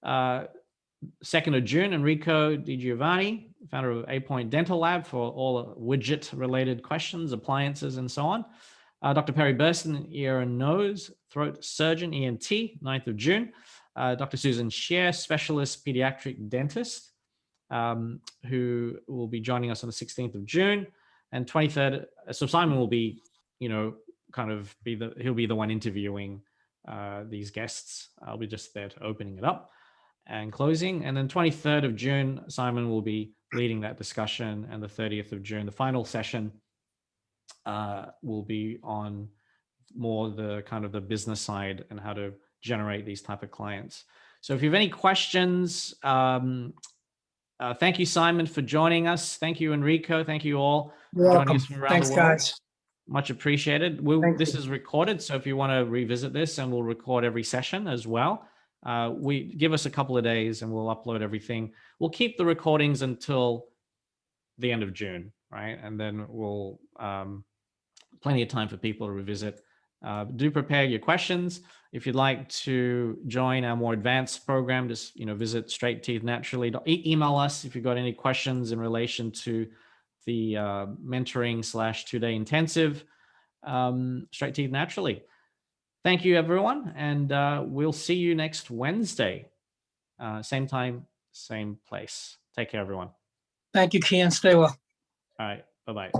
2nd of June, Enrico Di Giovanni, founder of 8 Point Dental Lab, for all widget-related questions, appliances, and so on. Dr. Perry Burston, ear and nose, throat surgeon, ENT, 9th of June. Dr. Susan Scher, specialist pediatric dentist, who will be joining us on the 16th of June. And 23rd, so Simon will be, you know, kind of he'll be the one interviewing these guests. I'll be just there to opening it up and closing. And then 23rd of June, Simon will be leading that discussion. And the 30th of June, the final session, will be on more the kind of the business side and how to generate these type of clients. So if you have any questions, thank you, Simon, for joining us. Thank you, Enrico. Thank you all
You're
for joining
welcome.
us from around
Thanks,
the world.
guys.
Much appreciated. This is recorded, so if you want to revisit this, and we'll record every session as well. We give us a couple of days and we'll upload everything. We'll keep the recordings until the end of June, right? And then we'll plenty of time for people to revisit. Do prepare your questions. If you'd like to join our more advanced program, just, you know, visit Straight Teeth Naturally. Email us if you've got any questions in relation to the mentoring / 2-day intensive, Straight Teeth Naturally. Thank you, everyone. And we'll see you next Wednesday. Same time, same place. Take care, everyone.
Thank you, Kian. Stay well.
All right. Bye-bye.